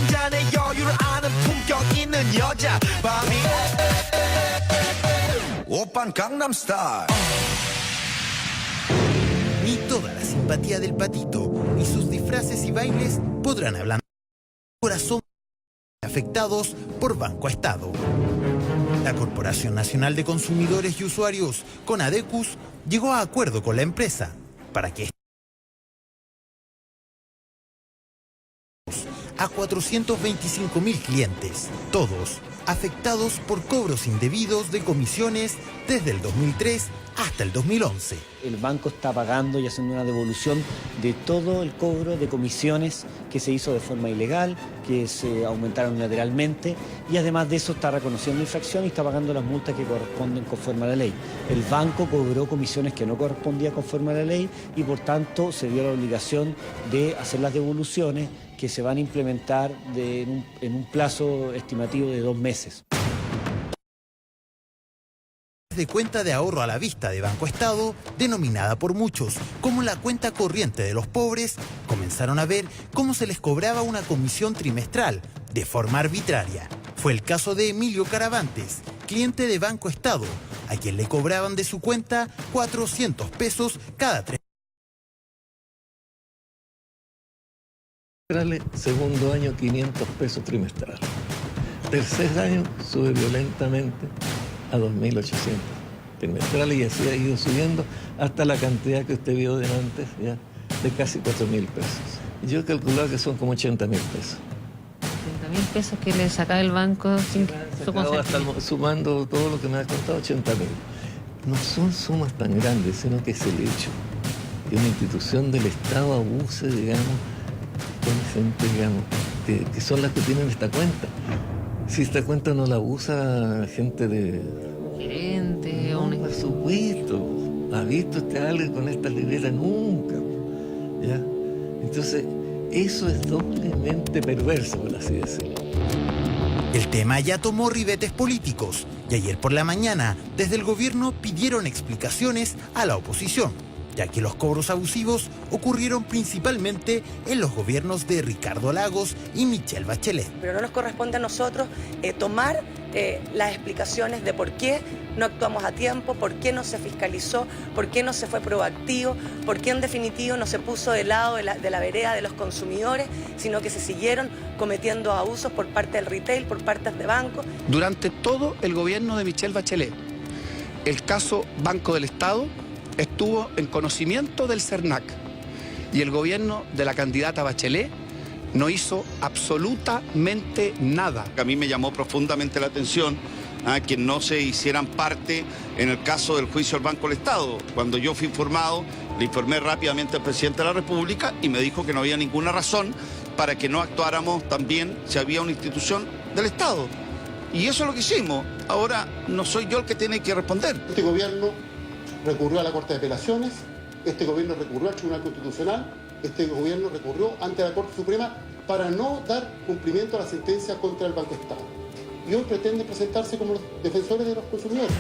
한 잔의 여유를 아는 품격 있는 여자 밤이 오빤 강남스타일. Ni toda la simpatía del patito, ni sus disfraces y bailes podrán ablandar el corazón afectados por Banco Estado. La Corporación Nacional de Consumidores y Usuarios, CONADECUS, llegó a acuerdo con la empresa para que a 425.000 clientes, todos afectados por cobros indebidos de comisiones desde el 2003 hasta el 2011. El banco está pagando y haciendo una devolución de todo el cobro de comisiones que se hizo de forma ilegal, que se aumentaron unilateralmente, y además de eso está reconociendo infracción y está pagando las multas que corresponden conforme a la ley. El banco cobró comisiones que no correspondían conforme a la ley y por tanto se dio la obligación de hacer las devoluciones que se van a implementar en un plazo estimativo de 2 meses. De cuenta de ahorro a la vista de Banco Estado, denominada por muchos como la cuenta corriente de los pobres, comenzaron a ver cómo se les cobraba una comisión trimestral de forma arbitraria. Fue el caso de Emilio Caravantes, cliente de Banco Estado, a quien le cobraban de su cuenta 400 pesos cada 3 meses. Segundo año 500 pesos trimestral. Tercer año sube violentamente a 2.800 trimestrales y así ha ido subiendo hasta la cantidad que usted vio delante, ya, de casi 4.000 pesos. Yo he calculado que son como 80.000 pesos. 80.000 pesos que le saca el banco sin sumando todo lo que me ha contado, 80.000. No son sumas tan grandes, sino que es el hecho que una institución del Estado abuse, digamos, con gente, digamos, que son las que tienen esta cuenta. Si esta cuenta no la usa gente de... gerente o no, por supuesto. ¿Ha visto usted a alguien con esta libreta? Nunca. ¿Ya? Entonces, eso es doblemente perverso, por así decirlo. El tema ya tomó ribetes políticos y ayer por la mañana, desde el gobierno pidieron explicaciones a la oposición, ya que los cobros abusivos ocurrieron principalmente en los gobiernos de Ricardo Lagos y Michelle Bachelet. Pero no nos corresponde a nosotros tomar las explicaciones de por qué no actuamos a tiempo, por qué no se fiscalizó, por qué no se fue proactivo, por qué en definitivo no se puso del lado de la vereda de los consumidores, sino que se siguieron cometiendo abusos por parte del retail, por parte de bancos. Durante todo el gobierno de Michelle Bachelet, el caso Banco del Estado estuvo en conocimiento del CERNAC y el gobierno de la candidata Bachelet no hizo absolutamente nada. A mí me llamó profundamente la atención que no se hicieran parte en el caso del juicio al Banco del Estado. Cuando yo fui informado, le informé rápidamente al presidente de la República y me dijo que no había ninguna razón para que no actuáramos también si había una institución del Estado. Y eso es lo que hicimos. Ahora no soy yo el que tiene que responder. Este gobierno recurrió a la Corte de Apelaciones, este gobierno recurrió al Tribunal Constitucional, este gobierno recurrió ante la Corte Suprema para no dar cumplimiento a la sentencia contra el Banco Estado. Y hoy pretende presentarse como los defensores de los consumidores.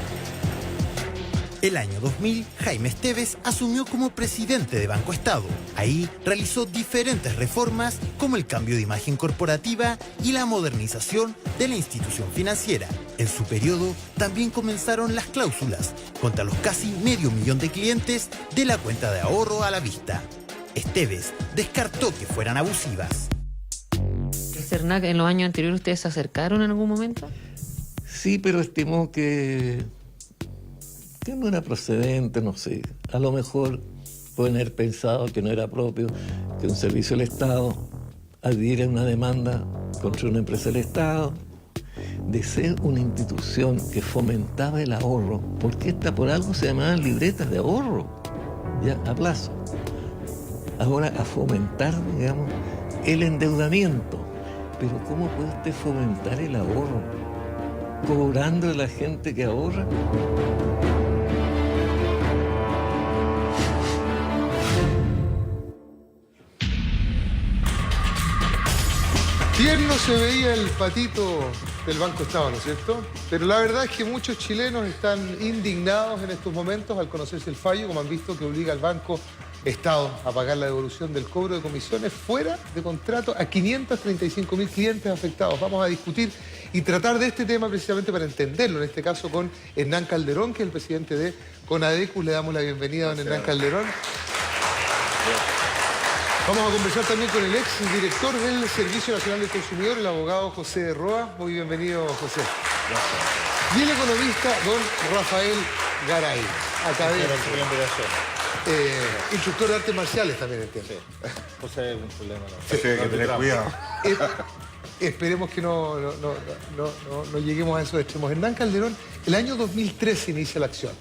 El año 2000, Jaime Esteves asumió como presidente de Banco Estado. Ahí realizó diferentes reformas como el cambio de imagen corporativa y la modernización de la institución financiera. En su periodo también comenzaron las cláusulas contra los casi 500.000 de clientes de la cuenta de ahorro a la vista. Esteves descartó que fueran abusivas. ¿El CERNAC en los años anteriores ustedes se acercaron en algún momento? Sí, pero estimó que no era procedente, no sé. A lo mejor pueden haber pensado que no era propio que un servicio del Estado adhiera una demanda contra una empresa del Estado, de ser una institución que fomentaba el ahorro, porque esta por algo se llamaban libretas de ahorro, ya a plazo. Ahora a fomentar, digamos, el endeudamiento. Pero ¿cómo puede usted fomentar el ahorro? ¿Cobrando a la gente que ahorra? Tierno se veía el patito del Banco Estado, ¿no es cierto? Pero la verdad es que muchos chilenos están indignados en estos momentos al conocerse el fallo, como han visto, que obliga al banco Estado a pagar la devolución del cobro de comisiones fuera de contrato a 535.000 clientes afectados. Vamos a discutir y tratar de este tema precisamente para entenderlo, en este caso con Hernán Calderón, que es el presidente de CONADECUS. Le damos la bienvenida a don Hernán Calderón. Vamos a conversar también con el ex director del Servicio Nacional del Consumidor, el abogado José Roa. Muy bienvenido, José. Gracias. Y el economista, don Rafael Garay, académico. Instructor de artes marciales también, entiendo. Sí. José, hay algún problema. No. Sí, hay que tener cuidado. Esperemos que no lleguemos a esos extremos. Hernán Calderón, el año 2003 se inicia la acción.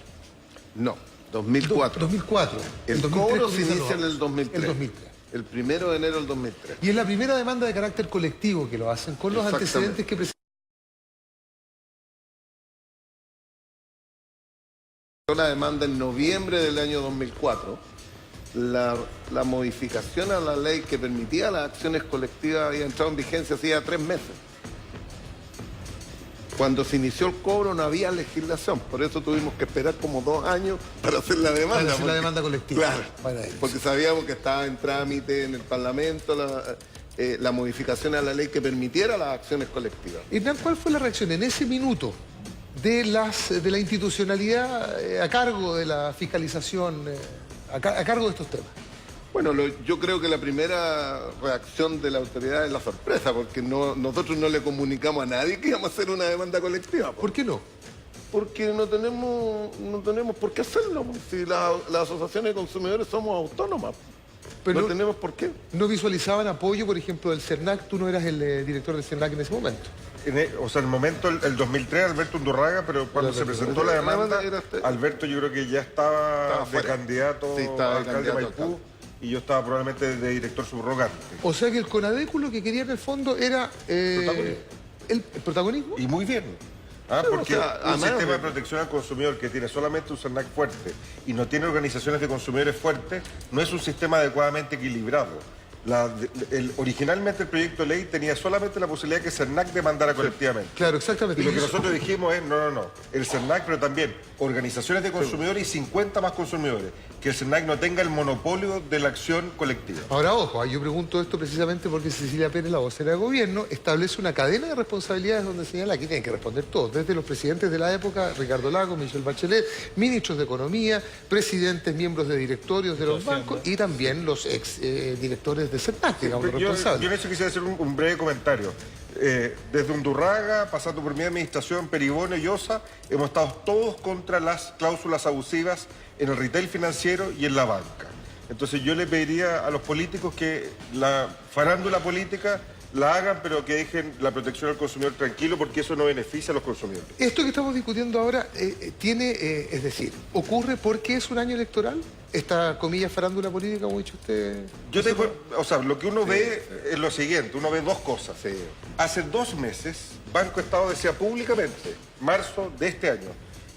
No, 2004. 2004. El cobro se inicia en el 2003. El 2003. El 1 de enero del 2003. Y es la primera demanda de carácter colectivo que lo hacen, con los antecedentes que presentan. Una demanda en noviembre del año 2004. La modificación a la ley que permitía las acciones colectivas había entrado en vigencia hacía 3 meses. Cuando se inició el cobro no había legislación, por eso tuvimos que esperar como 2 años para hacer la demanda. Para hacer la demanda colectiva. Claro, porque sabíamos que estaba en trámite en el Parlamento la modificación a la ley que permitiera las acciones colectivas. Hernán, ¿cuál fue la reacción en ese minuto de la institucionalidad a cargo de la fiscalización, a cargo de estos temas? Bueno, yo creo que la primera reacción de la autoridad es la sorpresa, porque nosotros no le comunicamos a nadie que íbamos a hacer una demanda colectiva. ¿Por qué no? Porque no tenemos por qué hacerlo. Si las asociaciones de consumidores somos autónomas. Pero no tenemos por qué. ¿No visualizaban apoyo, por ejemplo, del CERNAC? Tú no eras el director del CERNAC en ese momento. En el momento, el 2003, Alberto Undurraga, pero cuando se presentó la demanda, Alberto yo creo que ya estaba de candidato a alcalde de Maipú. Y yo estaba probablemente de director subrogante. O sea que el CONADECUS lo que quería en el fondo era el protagonismo. Y muy bien. Porque un sistema de protección al consumidor que tiene solamente un CERNAC fuerte y no tiene organizaciones de consumidores fuertes, no es un sistema adecuadamente equilibrado. Originalmente el proyecto de ley tenía solamente la posibilidad de que CERNAC demandara colectivamente. Claro, exactamente. Y lo que nosotros dijimos es, no, el CERNAC, pero también organizaciones de consumidores y 50 más consumidores. Que el CERNAC no tenga el monopolio de la acción colectiva. Ahora, ojo, yo pregunto esto precisamente porque Cecilia Pérez, la vocera de gobierno, establece una cadena de responsabilidades donde señala que tienen que responder todos, desde los presidentes de la época, Ricardo Lagos, Michelle Bachelet, ministros de Economía, presidentes, miembros de directorios de los bancos y también los ex directores de CERNAC, digamos, responsables. Yo en eso quisiera hacer un breve comentario. Desde Undurraga, pasando por mi administración, Peribone y Osa, hemos estado todos contra las cláusulas abusivas en el retail financiero y en la banca. Entonces yo le pediría a los políticos que la farándula política la hagan, pero que dejen la protección al consumidor tranquilo, porque eso no beneficia a los consumidores. Esto que estamos discutiendo ahora es decir, ¿ocurre porque es un año electoral? Esta, comillas, farándula política, como ha dicho usted. Yo tengo, lo que uno ve es lo siguiente, uno ve 2 cosas. Hace 2 meses, Banco Estado decía públicamente, marzo de este año,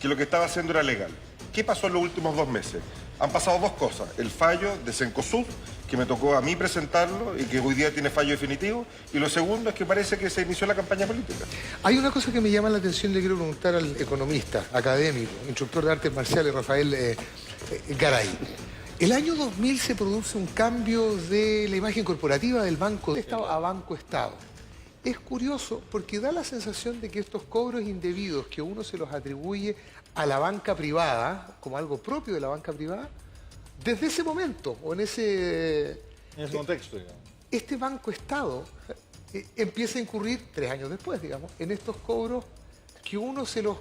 que lo que estaba haciendo era legal. ¿Qué pasó en los últimos 2 meses? Han pasado 2 cosas. El fallo de Cencosud, que me tocó a mí presentarlo y que hoy día tiene fallo definitivo. Y lo segundo es que parece que se inició la campaña política. Hay una cosa que me llama la atención, le quiero preguntar al economista, académico, instructor de artes marciales, Rafael Garay. El año 2000 se produce un cambio de la imagen corporativa del Banco de Estado a Banco Estado. Es curioso porque da la sensación de que estos cobros indebidos que uno se los atribuye a la banca privada, como algo propio de la banca privada, desde ese momento o en ese contexto, digamos. Este Banco Estado empieza a incurrir 3 años después, digamos, en estos cobros que uno se los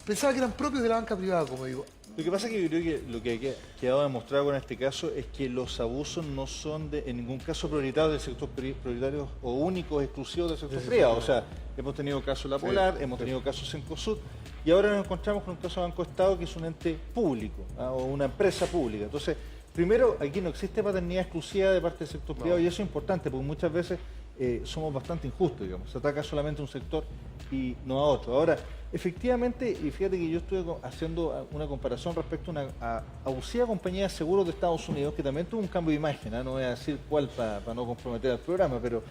pensaba que eran propios de la banca privada, como digo. Lo que pasa es que yo creo que lo que ha quedado demostrado con este caso es que los abusos no son en ningún caso prioritarios del sector prioritario o únicos, exclusivos del sector privado. O sea, hemos tenido casos La Polar, hemos tenido casos Cencosud y ahora nos encontramos con un caso de Banco Estado que es un ente público o una empresa pública. Entonces, primero, aquí no existe paternidad exclusiva de parte del sector privado y eso es importante porque muchas veces somos bastante injustos, digamos. Se ataca solamente a un sector y no a otro. Ahora, efectivamente, y fíjate que yo estuve haciendo una comparación respecto a una abusiva compañía de seguros de Estados Unidos que también tuvo un cambio de imagen, no voy a decir cuál para no comprometer al programa, pero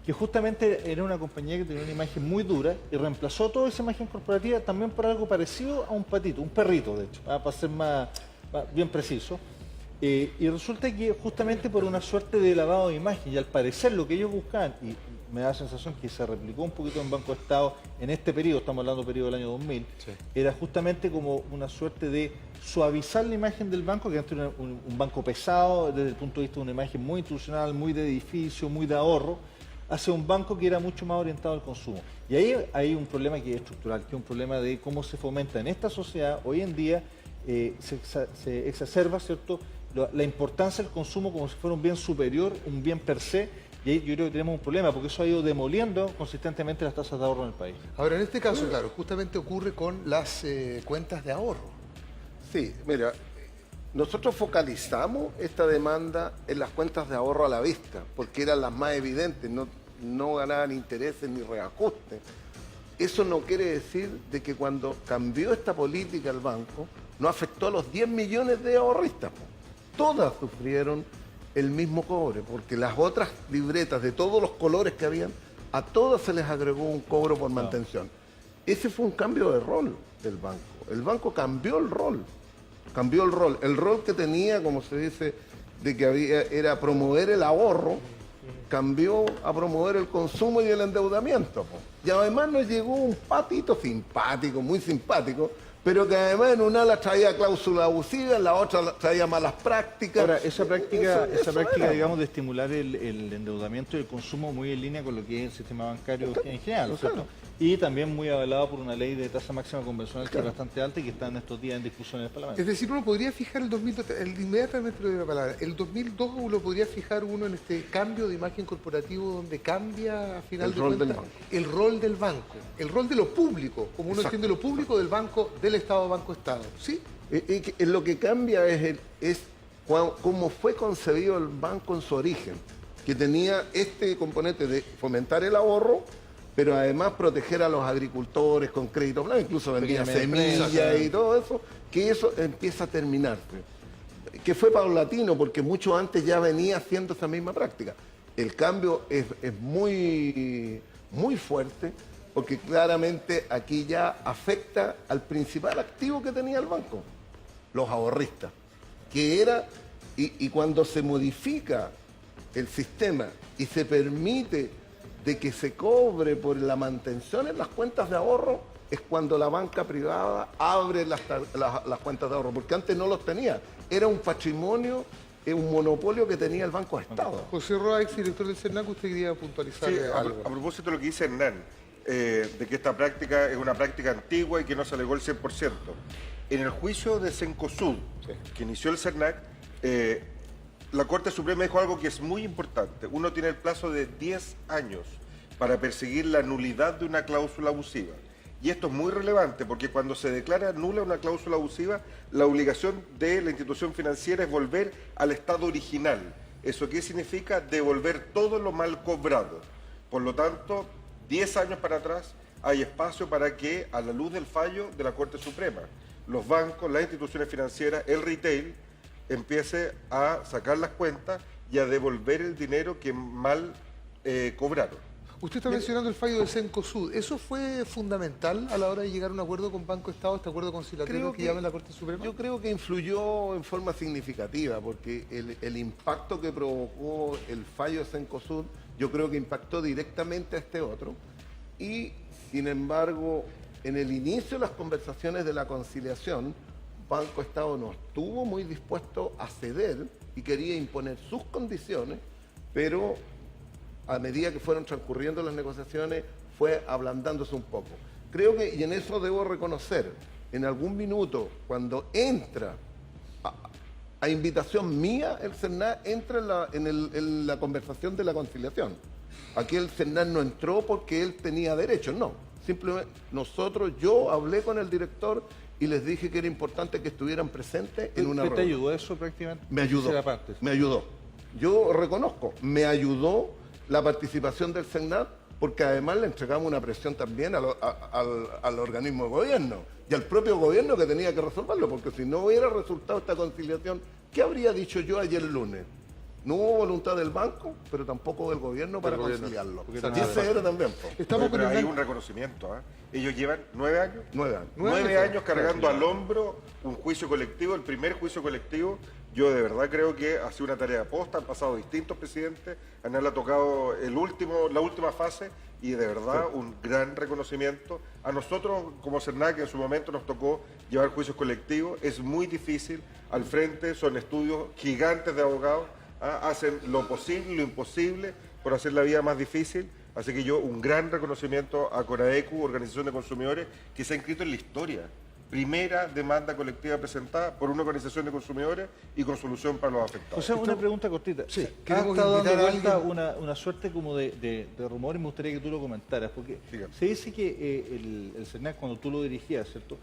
que justamente era una compañía que tenía una imagen muy dura y reemplazó toda esa imagen corporativa también por algo parecido a un patito, un perrito de hecho, para ser más bien preciso. Y resulta que justamente por una suerte de lavado de imagen, y al parecer lo que ellos buscaban, y me da la sensación que se replicó un poquito en Banco Estado en este periodo, estamos hablando del periodo del año 2000, era justamente como una suerte de suavizar la imagen del banco, que antes era un banco pesado desde el punto de vista de una imagen muy institucional, muy de edificio, muy de ahorro, hacia un banco que era mucho más orientado al consumo. Y ahí hay un problema que es estructural, que es un problema de cómo se fomenta en esta sociedad hoy en día, se exacerba, ¿cierto?, la importancia del consumo como si fuera un bien superior, un bien per se, y ahí yo creo que tenemos un problema, porque eso ha ido demoliendo consistentemente las tasas de ahorro en el país. Ahora, en este caso, claro, justamente ocurre con las cuentas de ahorro. Sí, mira, nosotros focalizamos esta demanda en las cuentas de ahorro a la vista, porque eran las más evidentes, no ganaban intereses ni reajustes. Eso no quiere decir de que cuando cambió esta política el banco, no afectó a los 10 millones de ahorristas. Todas sufrieron el mismo cobre, porque las otras libretas de todos los colores que habían, a todas se les agregó un cobro por mantención. Ese fue un cambio de rol del banco. El banco cambió el rol. El rol que tenía, como se dice, de que era promover el ahorro, cambió a promover el consumo y el endeudamiento. Y además nos llegó un patito simpático, muy simpático, pero que además en una la traía cláusula abusiva, en la otra traía malas prácticas. Ahora, esa práctica, digamos, de estimular el endeudamiento y el consumo muy en línea con lo que es el sistema bancario en general, ¿no es cierto? Y también muy avalado por una ley de tasa máxima convencional que es bastante alta y que está en estos días en discusión en el Parlamento. Es decir, uno podría fijar el 2002, inmediatamente lo doy la palabra, el 2002 lo podría fijar uno en este cambio de imagen corporativo donde cambia, a final de cuentas, el rol del banco, el rol de lo público, como uno entiende lo público del banco, del Estado, Banco-Estado, ¿sí? Lo que cambia es cómo fue concebido el banco en su origen, que tenía este componente de fomentar el ahorro, pero además proteger a los agricultores con crédito blanco, incluso vendía semillas y todo eso, que eso empieza a terminarse. Que fue paulatino, porque mucho antes ya venía haciendo esa misma práctica. El cambio es muy, muy fuerte, porque claramente aquí ya afecta al principal activo que tenía el banco, los ahorristas, que era, y cuando se modifica el sistema y se permite de que se cobre por la mantención en las cuentas de ahorro, es cuando la banca privada abre las cuentas de ahorro, porque antes no los tenía. Era un patrimonio, un monopolio que tenía el Banco de Estado. José Roa, ex director del CERNAC, usted quería puntualizar algo. A propósito de lo que dice Hernán, de que esta práctica es una práctica antigua y que no se alegó el 100%. En el juicio de Cencosud, que inició el CERNAC, la Corte Suprema dijo algo que es muy importante. Uno tiene el plazo de 10 años para perseguir la nulidad de una cláusula abusiva. Y esto es muy relevante porque cuando se declara nula una cláusula abusiva, la obligación de la institución financiera es volver al estado original. ¿Eso qué significa? Devolver todo lo mal cobrado. Por lo tanto, 10 años para atrás hay espacio para que, a la luz del fallo de la Corte Suprema, los bancos, las instituciones financieras, el retail, empiece a sacar las cuentas y a devolver el dinero que mal cobraron. Usted está mencionando el fallo de Cencosud. ¿Eso fue fundamental a la hora de llegar a un acuerdo con Banco Estado, este acuerdo conciliatorio que llama la Corte Suprema? Yo creo que influyó en forma significativa, porque el impacto que provocó el fallo de Cencosud, yo creo que impactó directamente a este otro. Y, sin embargo, en el inicio de las conversaciones de la conciliación, Banco Estado no estuvo muy dispuesto a ceder y quería imponer sus condiciones, pero a medida que fueron transcurriendo las negociaciones fue ablandándose un poco. Creo que, y en eso debo reconocer, en algún minuto, cuando entra a invitación mía, el CERNAC entra en la conversación de la conciliación. Aquí el CERNAC no entró porque él tenía derecho, no. Simplemente yo hablé con el director y les dije que era importante que estuvieran presentes en una reunión. ¿Te ayudó eso prácticamente? Me ayudó. Yo reconozco, me ayudó la participación del CERNAC, porque además le entregamos una presión también al organismo de gobierno y al propio gobierno que tenía que resolverlo, porque si no hubiera resultado esta conciliación, ¿qué habría dicho yo ayer lunes? No hubo voluntad del banco, pero tampoco del gobierno para conciliarlo. Porque Y ese era también. Estamos con Pero hay el... un reconocimiento. Ellos llevan 9 años. 9 años. 9 años cargando al hombro un juicio colectivo, el primer juicio colectivo. Yo de verdad creo que ha sido una tarea de aposta, han pasado distintos presidentes, a nadie le ha tocado la última fase y de verdad un gran reconocimiento. A nosotros como CERNAC en su momento nos tocó llevar juicios colectivos, es muy difícil, al frente son estudios gigantes de abogados, hacen lo posible, lo imposible por hacer la vida más difícil. Así que yo un gran reconocimiento a CONADECU, Organización de Consumidores, que se ha inscrito en la historia. Primera demanda colectiva presentada por una organización de consumidores y con solución para los afectados. O sea, una pregunta cortita. Sí, Ha queremos estado invitar dando a vuelta alguien. una suerte como de rumor y me gustaría que tú lo comentaras, porque Dígame. se dice que el CERNAC, cuando tú lo dirigías, ¿cierto?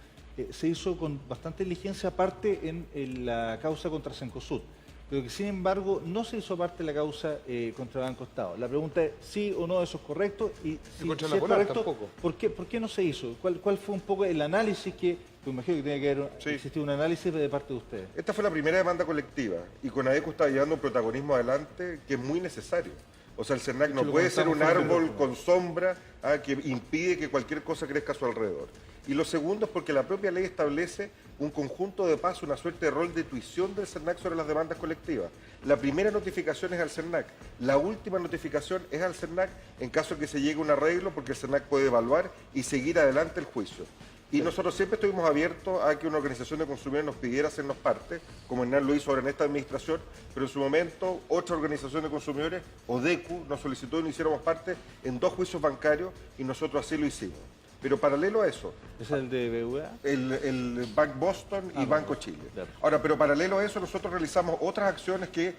Se hizo con bastante diligencia aparte en la causa contra Cencosud, pero que sin embargo no se hizo parte de la causa contra Banco Estado. La pregunta es sí o no eso es correcto y si, contra si la es Polar correcto, tampoco. ¿por qué no se hizo? ¿Cuál fue un poco el análisis que, pues imagino que tiene que haber existido un análisis de parte de ustedes? Esta fue la primera demanda colectiva y CONADECU está llevando un protagonismo adelante que es muy necesario. O sea, el CERNAC no puede ser un árbol con sombra que impide que cualquier cosa crezca a su alrededor. Y lo segundo es porque la propia ley establece un conjunto de pasos, una suerte de rol de tuición del CERNAC sobre las demandas colectivas. La primera notificación es al CERNAC, la última notificación es al CERNAC en caso de que se llegue a un arreglo porque el CERNAC puede evaluar y seguir adelante el juicio. Y nosotros siempre estuvimos abiertos a que una organización de consumidores nos pidiera hacernos parte, como Hernán lo hizo ahora en esta administración, pero en su momento otra organización de consumidores, ODECU, nos solicitó y nos hiciéramos parte en 2 juicios bancarios y nosotros así lo hicimos. Pero paralelo a eso, ¿Es el de BVA? el Bank Boston y Banco Chile. Claro. Ahora, pero paralelo a eso, nosotros realizamos otras acciones que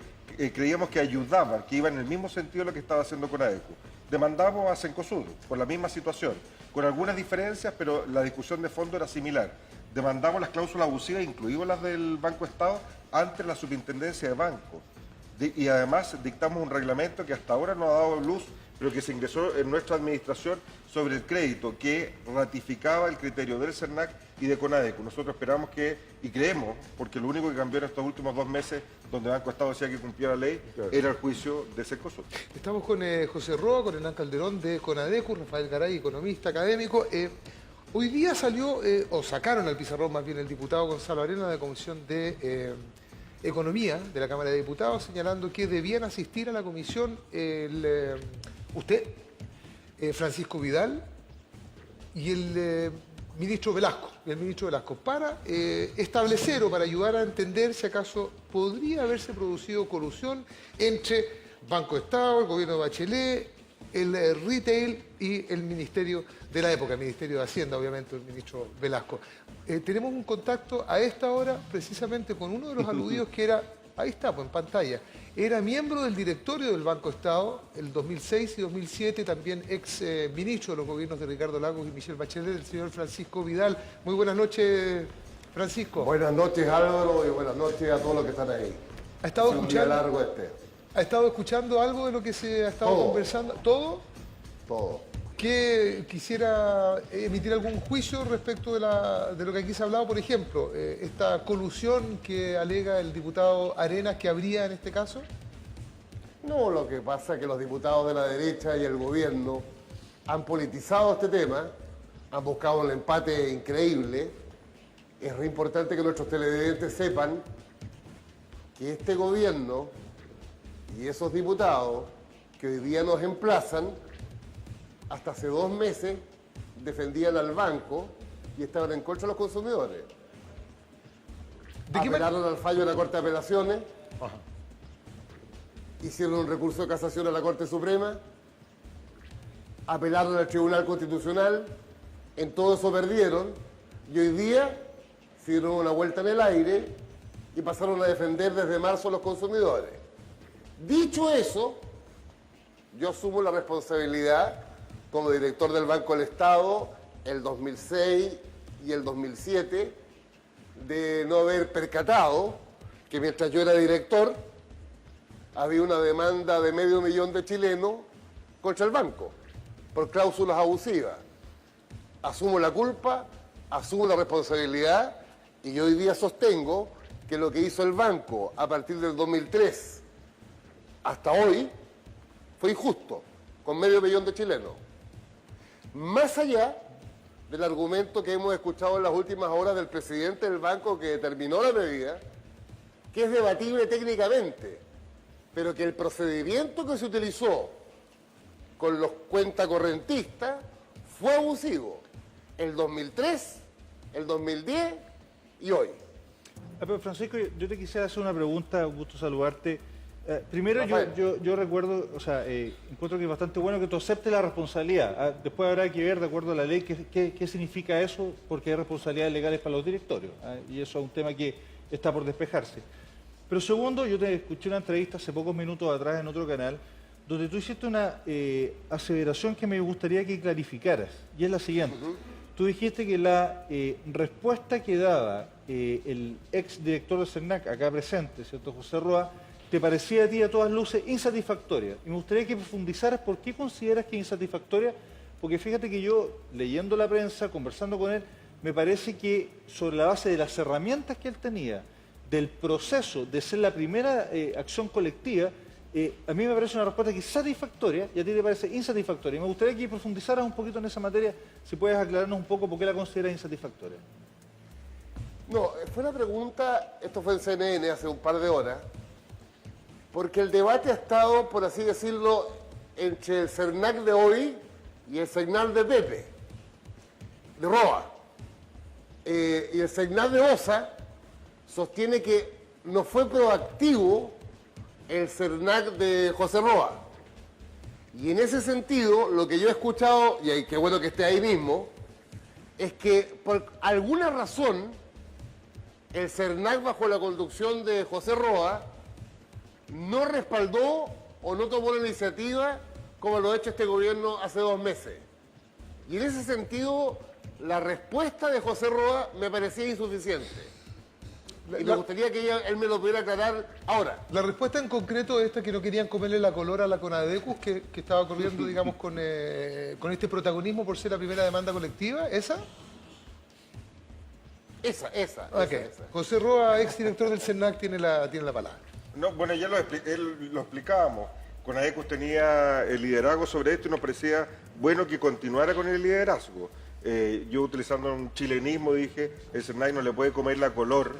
creíamos que ayudaban, que iban en el mismo sentido de lo que estaba haciendo CONADECU. Demandamos a Cencosud por la misma situación, con algunas diferencias, pero la discusión de fondo era similar. Demandamos las cláusulas abusivas, incluidas las del Banco Estado, ante la Superintendencia de Bancos. Y además dictamos un reglamento que hasta ahora no ha dado luz, pero que se ingresó en nuestra administración sobre el crédito, que ratificaba el criterio del CERNAC y de CONADECU. Nosotros esperamos que, y creemos, porque lo único que cambió en estos últimos 2 meses, donde Banco Estado decía que cumplía la ley, era el juicio de Cencosud. Estamos con José Roa, con Hernán Calderón de CONADECU, Rafael Garay, economista académico. Hoy día salió, o sacaron al pizarrón más bien el diputado Gonzalo Arena de la Comisión de Economía de la Cámara de Diputados, señalando que debían asistir a la comisión usted, Francisco Vidal y el ministro Velasco, para establecer o para ayudar a entender si acaso podría haberse producido colusión entre Banco Estado, el gobierno de Bachelet, el retail y el ministerio de la época, el Ministerio de Hacienda, obviamente, el ministro Velasco. Tenemos un contacto a esta hora precisamente con uno de los aludidos que era, ahí está, pues en pantalla, era miembro del directorio del Banco Estado el 2006 y 2007, también ex ministro de los gobiernos de Ricardo Lagos y Michelle Bachelet, el señor Francisco Vidal. Muy buenas noches, Francisco. Buenas noches, Álvaro, y buenas noches a todos los que están ahí. ¿Ha estado escuchando? Largo ¿Ha estado escuchando algo de lo que se ha estado conversando? ¿Todo? Todo. ¿Que quisiera emitir algún juicio respecto de lo que aquí se ha hablado? Por ejemplo, esta colusión que alega el diputado Arenas que habría en este caso. No, lo que pasa es que los diputados de la derecha y el gobierno han politizado este tema, han buscado un empate increíble. Es re importante que nuestros televidentes sepan que este gobierno y esos diputados que hoy día nos emplazan, hasta hace 2 meses defendían al banco y estaban en contra de los consumidores. Apelaron al fallo de la Corte de Apelaciones, hicieron un recurso de casación a la Corte Suprema, apelaron al Tribunal Constitucional, en todo eso perdieron y hoy día se dieron una vuelta en el aire y pasaron a defender desde marzo a los consumidores. Dicho eso, yo asumo la responsabilidad como director del Banco del Estado el 2006 y el 2007 de no haber percatado que mientras yo era director había una demanda de 500.000 de chilenos contra el banco por cláusulas abusivas. Asumo la culpa, asumo la responsabilidad y yo hoy día sostengo que lo que hizo el banco a partir del 2003 hasta hoy fue injusto, con 500 millones de chilenos. Más allá del argumento que hemos escuchado en las últimas horas del presidente del banco que determinó la medida, que es debatible técnicamente, pero que el procedimiento que se utilizó con los cuentacorrentistas fue abusivo. El 2003, el 2010 y hoy. Pero Francisco, yo te quisiera hacer una pregunta, un gusto saludarte. Primero, Rafael. yo recuerdo, o sea, encuentro que es bastante bueno que tú aceptes la responsabilidad. Después habrá que ver, de acuerdo a la ley, qué significa eso, porque hay responsabilidades legales para los directorios. Y eso es un tema que está por despejarse. Pero segundo, yo te escuché una entrevista hace pocos minutos atrás en otro canal, donde tú hiciste una aseveración que me gustaría que clarificaras, y es la siguiente. Tú dijiste que la respuesta que daba el ex director del CERNAC, acá presente, ¿cierto?, José Roa, te parecía a ti a todas luces insatisfactoria. Y me gustaría que profundizaras por qué consideras que es insatisfactoria, porque fíjate que yo, leyendo la prensa, conversando con él, me parece que sobre la base de las herramientas que él tenía, del proceso de ser la primera acción colectiva, a mí me parece una respuesta que es satisfactoria y a ti te parece insatisfactoria. Y me gustaría que profundizaras un poquito en esa materia, si puedes aclararnos un poco por qué la consideras insatisfactoria. No, fue una pregunta, esto fue en CNN hace un par de horas, porque el debate ha estado, por así decirlo, entre el CERNAC de hoy y el CERNAC de Pepe, de Roa. Y el CERNAC de Osa sostiene que no fue proactivo el CERNAC de José Roa. Y en ese sentido, lo que yo he escuchado, y qué bueno que esté ahí mismo, es que por alguna razón el CERNAC, bajo la conducción de José Roa, no respaldó o no tomó la iniciativa como lo ha hecho este gobierno hace 2 meses. Y en ese sentido, la respuesta de José Roa me parecía insuficiente. Y me gustaría que él me lo pudiera aclarar ahora. La respuesta en concreto es esta, que no querían comerle la color a la Conadecus, que estaba corriendo, digamos, con este protagonismo por ser la primera demanda colectiva. ¿Esa? Esa. José Roa, ex director del CERNAC, tiene la palabra. No, bueno, ya lo explicábamos. Conadecus tenía el liderazgo sobre esto y nos parecía bueno que continuara con el liderazgo. Yo, utilizando un chilenismo, dije, el CERNAC no le puede comer la color,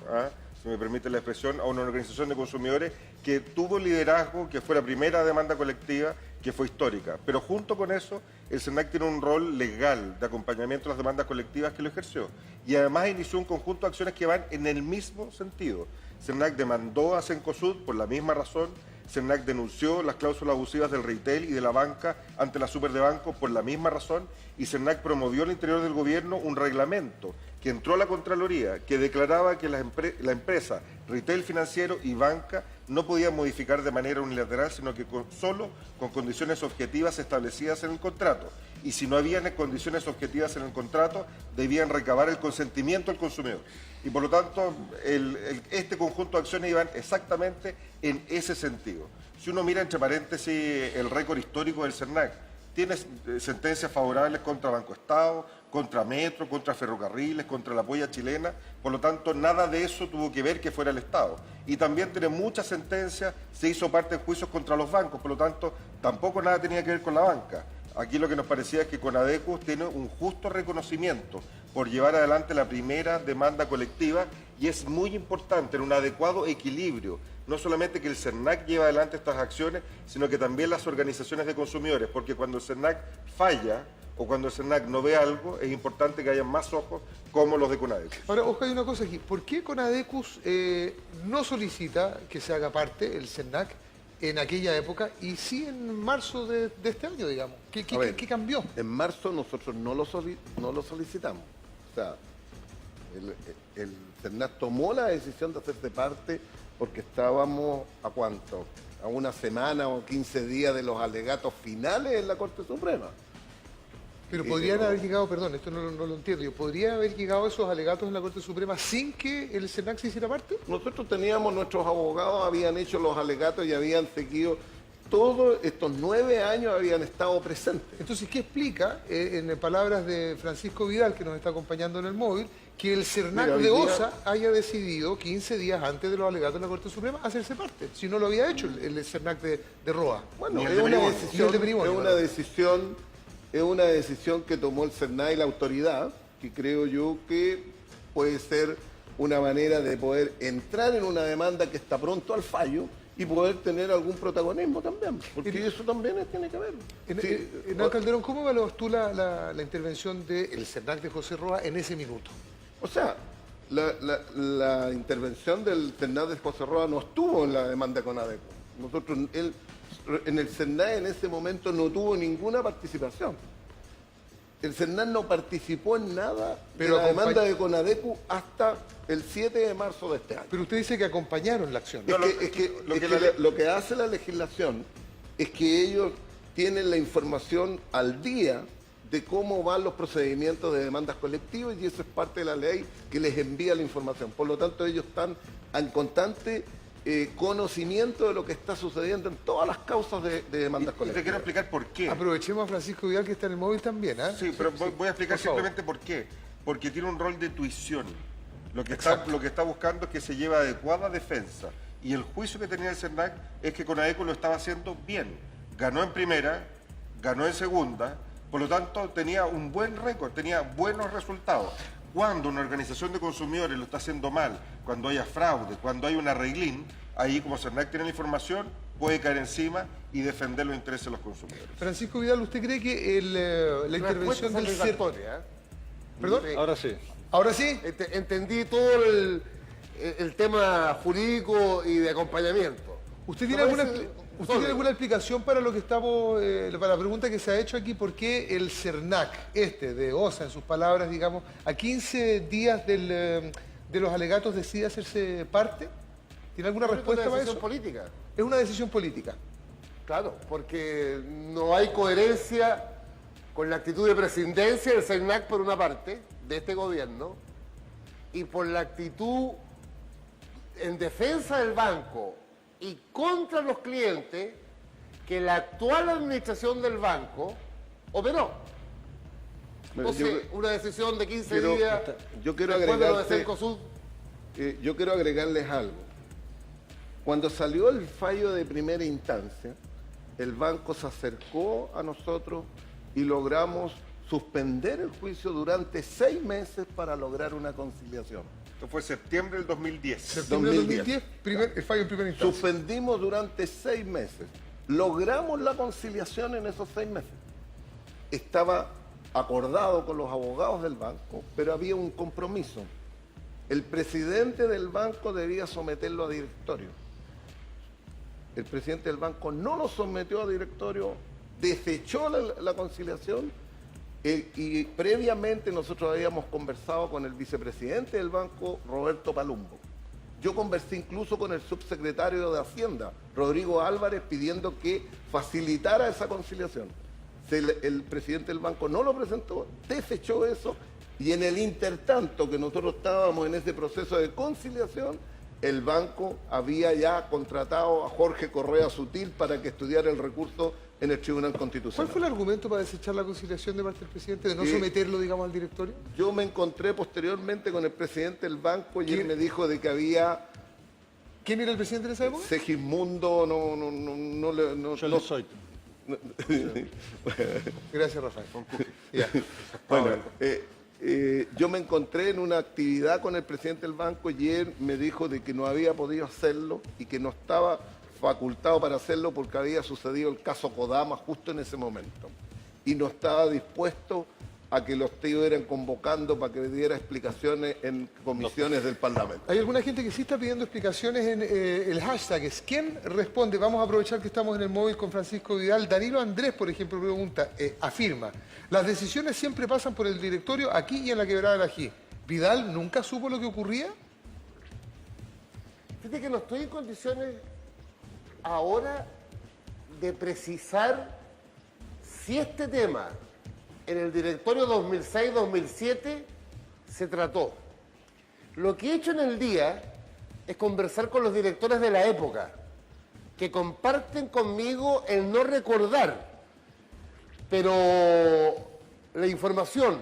si me permite la expresión, a una organización de consumidores que tuvo liderazgo, que fue la primera demanda colectiva, que fue histórica. Pero junto con eso, el CERNAC tiene un rol legal de acompañamiento a las demandas colectivas que lo ejerció. Y además inició un conjunto de acciones que van en el mismo sentido. CERNAC demandó a Cencosud por la misma razón. CERNAC denunció las cláusulas abusivas del retail y de la banca ante la Super de Banco por la misma razón, y CERNAC promovió al interior del gobierno un reglamento que entró a la Contraloría, que declaraba que la empresa retail financiero y banca no podían modificar de manera unilateral, sino que solo con condiciones objetivas establecidas en el contrato. Y si no habían condiciones objetivas en el contrato, debían recabar el consentimiento del consumidor. Y por lo tanto, este conjunto de acciones iban exactamente en ese sentido. Si uno mira entre paréntesis el récord histórico del CERNAC, tiene sentencias favorables contra Banco Estado, contra Metro, contra Ferrocarriles, contra la Polla Chilena. Por lo tanto, nada de eso tuvo que ver que fuera el Estado. Y también tiene muchas sentencias, se hizo parte de juicios contra los bancos, por lo tanto, tampoco nada tenía que ver con la banca. Aquí lo que nos parecía es que Conadecus tiene un justo reconocimiento por llevar adelante la primera demanda colectiva, y es muy importante en un adecuado equilibrio, no solamente que el CERNAC lleve adelante estas acciones, sino que también las organizaciones de consumidores, porque cuando el CERNAC falla o cuando el CERNAC no ve algo, es importante que haya más ojos como los de Conadecus. Ahora, ojo, hay una cosa aquí. ¿Por qué Conadecus no solicita que se haga parte el CERNAC en aquella época y sí en marzo de este año, digamos? ¿Qué cambió? En marzo nosotros no lo solicitamos. O sea, el CERNAC tomó la decisión de hacerse parte porque estábamos ¿a cuánto? A una semana o 15 días de los alegatos finales en la Corte Suprema. Pero podrían haber llegado, perdón, esto no lo entiendo, ¿podría haber llegado esos alegatos en la Corte Suprema sin que el CERNAC se hiciera parte? Nosotros teníamos, nuestros abogados habían hecho los alegatos y habían seguido, todos estos 9 años habían estado presentes. Entonces, ¿qué explica, en palabras de Francisco Vidal, que nos está acompañando en el móvil, que el CERNAC Mira, hoy de día- OSA haya decidido 15 días antes de los alegatos de la Corte Suprema hacerse parte, si no lo había hecho el CERNAC de ROA. Bueno, Ni es el de una Bribono. decisión, Ni el de Bribono, es una perdón. decisión, es una decisión que tomó el CERNAC y la autoridad, que creo yo que puede ser una manera de poder entrar en una demanda que está pronto al fallo y poder tener algún protagonismo también, porque eso también tiene que ver. Sí, Hernán Calderón, ¿cómo evalúas tú la intervención del CERNAC de José Roa en ese minuto? o sea, la intervención del CERNAC de José Roa no estuvo en la demanda con ADECO. Nosotros, él, en el CERNAC en ese momento no tuvo ninguna participación. El CERNAC no participó en nada Pero de la demanda acompañ- de CONADECU hasta el 7 de marzo de este año. Pero usted dice que acompañaron la acción. Lo que hace la legislación es que ellos tienen la información al día de cómo van los procedimientos de demandas colectivas y eso es parte de la ley que les envía la información. Por lo tanto, ellos están en constante conocimiento de lo que está sucediendo en todas las causas de demandas Y te colectivas. quiero explicar por qué. Aprovechemos a Francisco Vidal que está en el móvil también, ¿ah? Sí, pero voy a explicar por favor. simplemente por qué. Porque tiene un rol de tuición. Lo que está buscando es que se lleve adecuada defensa. Y el juicio que tenía el CERNAC es que CONADECO lo estaba haciendo bien. Ganó en primera, ganó en segunda, por lo tanto tenía un buen récord, tenía buenos resultados. Cuando una organización de consumidores lo está haciendo mal, cuando haya fraude, cuando hay un arreglín, ahí como CERNAC tiene la información, puede caer encima y defender los intereses de los consumidores. Francisco Vidal, ¿usted cree que la intervención del CERNAC... ¿Perdón? Ahora sí. ¿Ahora sí? Entendí todo el tema jurídico y de acompañamiento. ¿Usted tiene alguna explicación para lo que estamos, para la pregunta que se ha hecho aquí? ¿Por qué el CERNAC, de OSA, en sus palabras, digamos, a 15 días de los alegatos decide hacerse parte? ¿Tiene alguna respuesta para eso? Es una decisión política. Es una decisión política. Claro, porque no hay coherencia con la actitud de presidencia del CERNAC por una parte, de este gobierno, y por la actitud en defensa del banco y contra los clientes que la actual administración del banco operó. Entonces, una decisión de 15 días yo quiero después de lo de agregarte- Cencosud. Yo quiero agregarles algo. Cuando salió el fallo de primera instancia, el banco se acercó a nosotros y logramos suspender el juicio durante 6 meses para lograr una conciliación. Esto fue septiembre del 2010. Septiembre del 2010, el fallo en primera instancia. Suspendimos durante 6 meses. Logramos la conciliación en esos 6 meses. Estaba acordado con los abogados del banco, pero había un compromiso. El presidente del banco debía someterlo a directorio. El presidente del banco no lo sometió a directorio, desechó la conciliación y previamente nosotros habíamos conversado con el vicepresidente del banco, Roberto Palumbo. Yo conversé incluso con el subsecretario de Hacienda, Rodrigo Álvarez, pidiendo que facilitara esa conciliación. El presidente del banco no lo presentó, desechó eso y en el intertanto que nosotros estábamos en ese proceso de conciliación, el banco había ya contratado a Jorge Correa Sutil para que estudiara el recurso en el Tribunal Constitucional. ¿Cuál fue el argumento para desechar la conciliación de parte del presidente, de no someterlo, digamos, al directorio? Yo me encontré posteriormente con el presidente del banco y él me dijo de que había... ¿Quién era el presidente en esa época? Segismundo, Yo lo soy. Gracias, Rafael. Bueno, yo me encontré en una actividad con el presidente del banco y él me dijo de que no había podido hacerlo y que no estaba facultado para hacerlo porque había sucedido el caso Kodama justo en ese momento. Y no estaba dispuesto a que lo estuvieran convocando para que diera explicaciones en comisiones del Parlamento. Hay alguna gente que sí está pidiendo explicaciones en el hashtag. Es ¿quién responde? Vamos a aprovechar que estamos en el móvil con Francisco Vidal. Danilo Andrés, por ejemplo, pregunta, afirma, las decisiones siempre pasan por el directorio aquí y en la Quebrada del Ají. ¿Vidal nunca supo lo que ocurría? Fíjate que no estoy en condiciones ahora de precisar si este tema en el directorio 2006-2007 se trató. Lo que he hecho en el día es conversar con los directores de la época, que comparten conmigo el no recordar, pero la información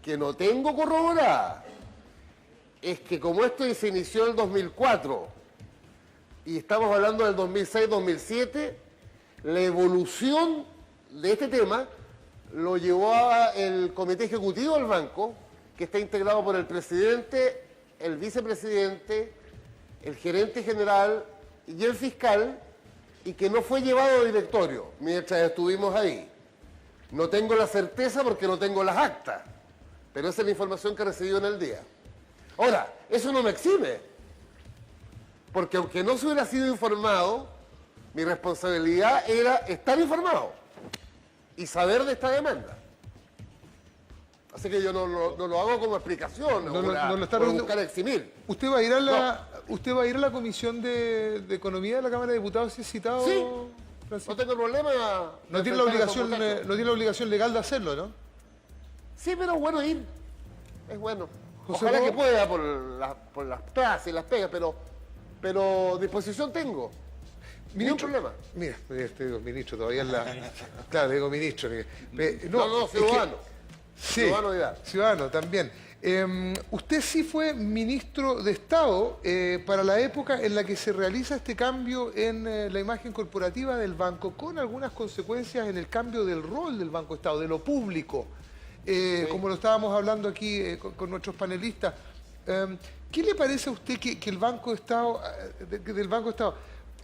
que no tengo corroborada es que como esto se inició en el 2004 y estamos hablando del 2006-2007, la evolución de este tema lo llevó el comité ejecutivo del banco, que está integrado por el presidente, el vicepresidente, el gerente general y el fiscal, y que no fue llevado a directorio mientras estuvimos ahí. No tengo la certeza porque no tengo las actas, pero esa es la información que recibí en el día. Ahora, eso no me exime, porque aunque no se hubiera sido informado, mi responsabilidad era estar informado y saber de esta demanda. Así que yo no lo hago como explicación, No lo está por preguntando. buscar eximir. ¿Usted va a ir a la Comisión de Economía de la Cámara de Diputados si es citado? Sí, Francisco? no tengo problema. No tiene la obligación legal de hacerlo, ¿no? Sí, pero es bueno ir. Es bueno. José, Ojalá ¿vos? que pueda por las clases y las pegas, pero disposición tengo. Ningún problema. Mira, este digo ministro, todavía es la... Claro, digo ministro. No, ciudadano. Sí, Ciudadano Vidal. ciudadano también. Usted sí fue ministro de Estado para la época en la que se realiza este cambio en la imagen corporativa del banco, con algunas consecuencias en el cambio del rol del Banco Estado, de lo público, como lo estábamos hablando aquí con nuestros panelistas. ¿Qué le parece a usted que el Banco Estado, del Banco Estado,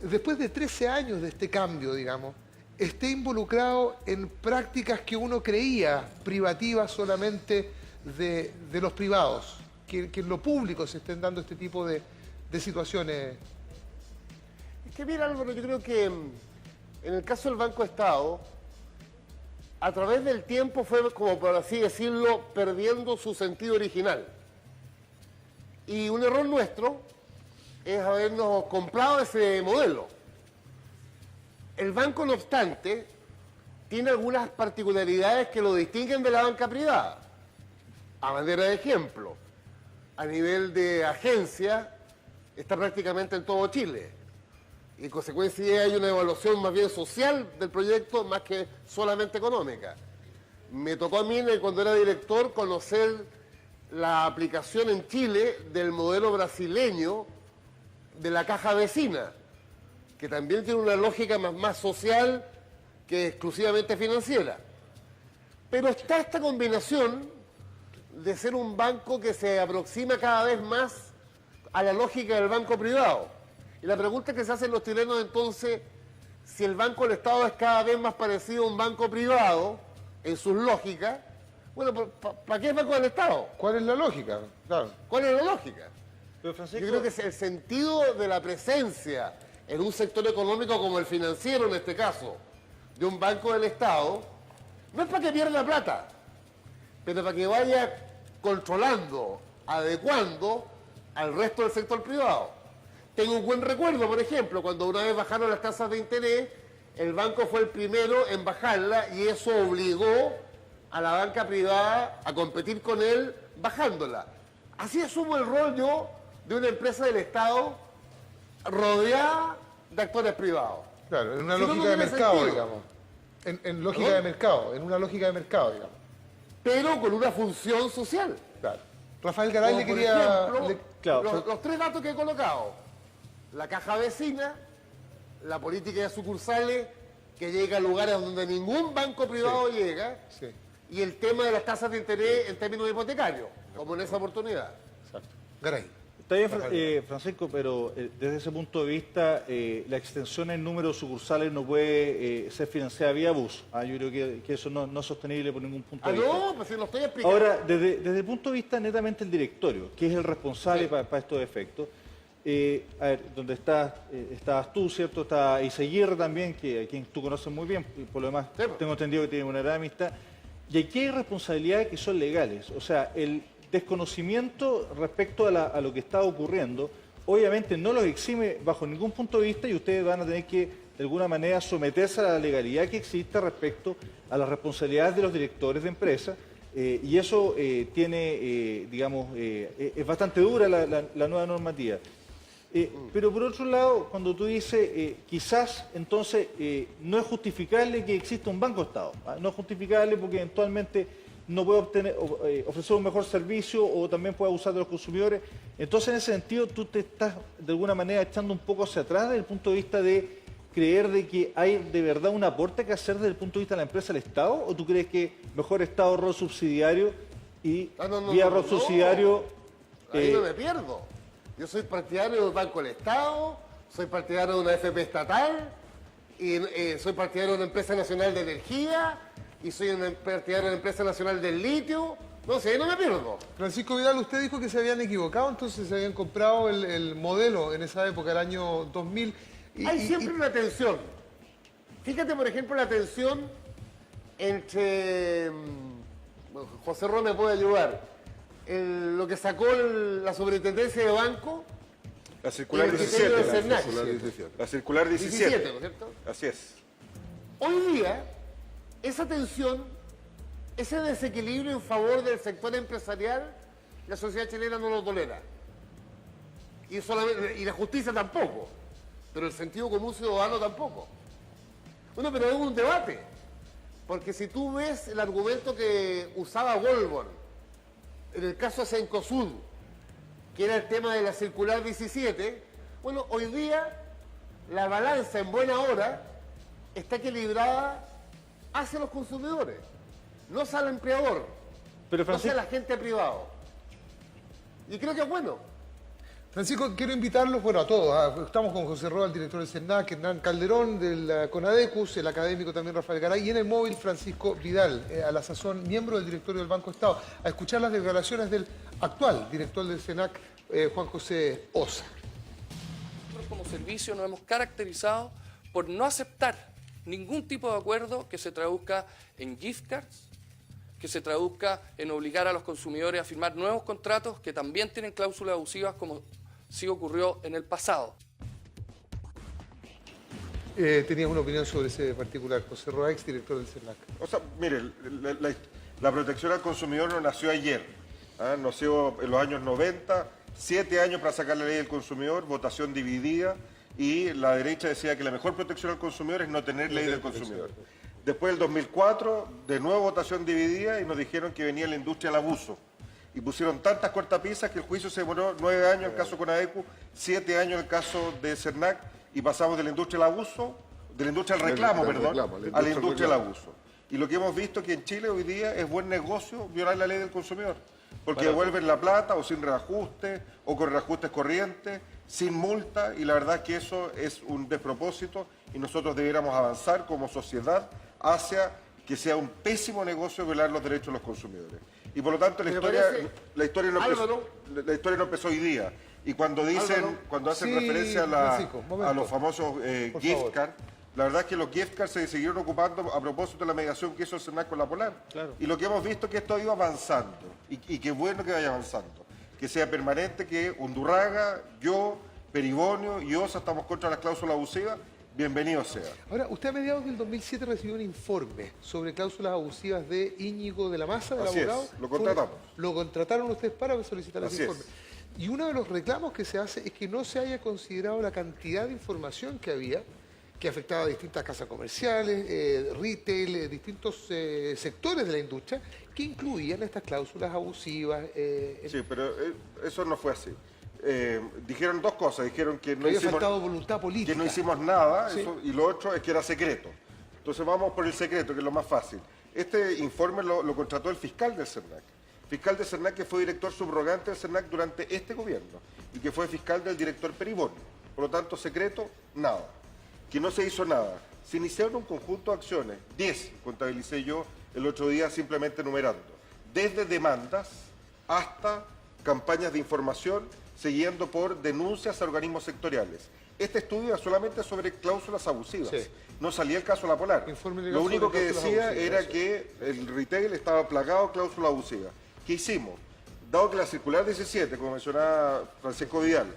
después de 13 años de este cambio, digamos, esté involucrado en prácticas que uno creía privativas solamente de los privados, que en lo público se estén dando este tipo de situaciones? Es que mira, Álvaro, yo creo que en el caso del Banco Estado, a través del tiempo fue, como por así decirlo, perdiendo su sentido original. Y un error nuestro es habernos comprado ese modelo. El banco, no obstante, tiene algunas particularidades que lo distinguen de la banca privada. A manera de ejemplo, a nivel de agencia, está prácticamente en todo Chile. Y en consecuencia hay una evaluación más bien social del proyecto más que solamente económica. Me tocó a mí, cuando era director, conocer la aplicación en Chile del modelo brasileño de la caja vecina, que también tiene una lógica más social que exclusivamente financiera. Pero está esta combinación de ser un banco que se aproxima cada vez más a la lógica del banco privado. Y la pregunta que se hacen los chilenos entonces, si el Banco del Estado es cada vez más parecido a un banco privado en sus lógicas, bueno, ¿para qué es Banco del Estado? ¿Cuál es la lógica? Claro. ¿Cuál es la lógica? Pero Francisco, Yo creo que es el sentido de la presencia en un sector económico como el financiero, en este caso, de un Banco del Estado, no es para que pierda plata, pero para que vaya controlando, adecuando al resto del sector privado. Tengo un buen recuerdo, por ejemplo, cuando una vez bajaron las tasas de interés, el banco fue el primero en bajarla y eso obligó a la banca privada a competir con él bajándola. Así asumo el rol yo de una empresa del Estado rodeada de actores privados. Claro, en una Si no, lógica no de tiene mercado, sentido. digamos. En lógica de mercado, en una lógica de mercado, digamos. Pero con una función social. Claro. Rafael Garay Como le por quería... ejemplo, los tres datos que he colocado. La caja vecina, la política de sucursales, que llega a lugares donde ningún banco privado llega, Sí, y el tema de las tasas de interés en términos hipotecarios, como en esa oportunidad. exacto. Garay. está bien, Francisco, pero desde ese punto de vista, la extensión en número de sucursales no puede ser financiada vía bus. Yo creo que eso no es sostenible por ningún punto de vista. No, pues si lo estoy explicando. Ahora, desde el punto de vista netamente el directorio, que es el responsable para estos efectos, a ver, donde estabas tú, ¿cierto? Está Iseguirre también, a quien tú conoces muy bien, y por lo demás tengo entendido que tiene una gran amistad. Y aquí hay responsabilidades que son legales, o sea, el desconocimiento respecto a lo que está ocurriendo, obviamente no los exime bajo ningún punto de vista y ustedes van a tener que, de alguna manera, someterse a la legalidad que existe respecto a las responsabilidades de los directores de empresas. Y eso tiene, digamos, es bastante dura la nueva normativa. Pero por otro lado, cuando tú dices, quizás entonces no es justificable que exista un Banco Estado, no es justificable porque eventualmente no puede ofrecer un mejor servicio o también puede abusar de los consumidores. Entonces, en ese sentido, tú te estás de alguna manera echando un poco hacia atrás desde el punto de vista de creer de que hay de verdad un aporte que hacer desde el punto de vista de la empresa al Estado, o tú crees que mejor Estado rol subsidiario y vía rol subsidiario... Ahí no me pierdo. Yo soy partidario del Banco del Estado, soy partidario de una FP estatal, y soy partidario de una empresa nacional de energía, y soy partidario de una empresa nacional del litio. No sé, no me pierdo. Francisco Vidal, usted dijo que se habían equivocado, entonces se habían comprado el modelo en esa época, el año 2000. Hay siempre una tensión. Fíjate, por ejemplo, la tensión entre... bueno, José Ron me puede ayudar. Lo que sacó la superintendencia de banco... La circular 17. La circular 17. ¿No es cierto? Así es. Hoy día, esa tensión, ese desequilibrio en favor del sector empresarial, la sociedad chilena no lo tolera. Y la justicia tampoco. Pero el sentido común ciudadano tampoco. Bueno, pero es un debate. Porque si tú ves el argumento que usaba Goldborn en el caso de Cencosud, que era el tema de la circular 17, bueno, hoy día la balanza en buena hora está equilibrada hacia los consumidores, no hacia el empleador, pero no hacia la gente privada. Y creo que es bueno. Francisco, quiero invitarlos, bueno, a todos. Estamos con José Roa, el director del CERNAC, Hernán Calderón, del CONADECUS, el académico también Rafael Garay, y en el móvil Francisco Vidal, a la sazón miembro del directorio del Banco Estado, a escuchar las declaraciones del actual director del CENAC, Juan José Osa. Nosotros como servicio nos hemos caracterizado por no aceptar ningún tipo de acuerdo que se traduzca en gift cards, que se traduzca en obligar a los consumidores a firmar nuevos contratos que también tienen cláusulas abusivas como sí ocurrió en el pasado. Tenías una opinión sobre ese particular, José Roa, ex director del CERNAC. O sea, mire, la protección al consumidor no nació ayer, nació en los años 90, 7 años para sacar la ley del consumidor, votación dividida, y la derecha decía que la mejor protección al consumidor es no tener ley del consumidor. Después del 2004, de nuevo votación dividida, y nos dijeron que venía la industria del abuso. Y pusieron tantas cortapisas que el juicio se demoró 9 años en el caso CONADECU, 7 años en el caso de CERNAC, y pasamos de la industria del abuso, de la industria del reclamo, a la industria del abuso. Y lo que hemos visto que en Chile hoy día es buen negocio violar la ley del consumidor, porque devuelven la plata o sin reajuste, o con reajustes corrientes, sin multa, y la verdad es que eso es un despropósito, y nosotros debiéramos avanzar como sociedad hacia que sea un pésimo negocio violar los derechos de los consumidores. Y por lo tanto la historia no empezó hoy día. Y cuando dicen, cuando hacen referencia a los famosos gift cards, la verdad es que los gift cards se siguieron ocupando a propósito de la mediación que hizo el CERNAC con la Polar. Claro. Y lo que hemos visto es que esto ha ido avanzando. Y qué bueno que vaya avanzando. Que sea permanente, que Undurraga, yo, Peribonio y Osa estamos contra las cláusulas abusivas. Bienvenido sea. Ahora, usted a mediados del 2007 recibió un informe sobre cláusulas abusivas de Íñigo de la Maza, del abogado. Así es, lo contratamos. Lo contrataron ustedes para solicitar ese informe. Y uno de los reclamos que se hace es que no se haya considerado la cantidad de información que había, que afectaba a distintas casas comerciales, retail, distintos sectores de la industria, que incluían estas cláusulas abusivas. Sí, pero eso no fue así. Dijeron dos cosas, dijeron que no hicimos, faltado voluntad política. Que no hicimos nada, sí. Y lo otro es que era secreto. Entonces vamos por el secreto, que es lo más fácil. Este informe lo contrató el fiscal del CERNAC. Fiscal del CERNAC que fue director subrogante del CERNAC durante este gobierno y que fue fiscal del director Peribonio. Por lo tanto, secreto, nada. Que no se hizo nada. Se iniciaron un conjunto de acciones, 10, contabilicé yo el otro día simplemente enumerando. Desde demandas hasta campañas de información, siguiendo por denuncias a organismos sectoriales. Este estudio era solamente sobre cláusulas abusivas. Sí. No salía el caso de la Polar. Lo único que decía era que el retail estaba plagado de cláusulas abusivas. ¿Qué hicimos? Dado que la circular 17, como mencionaba Francisco Vidal,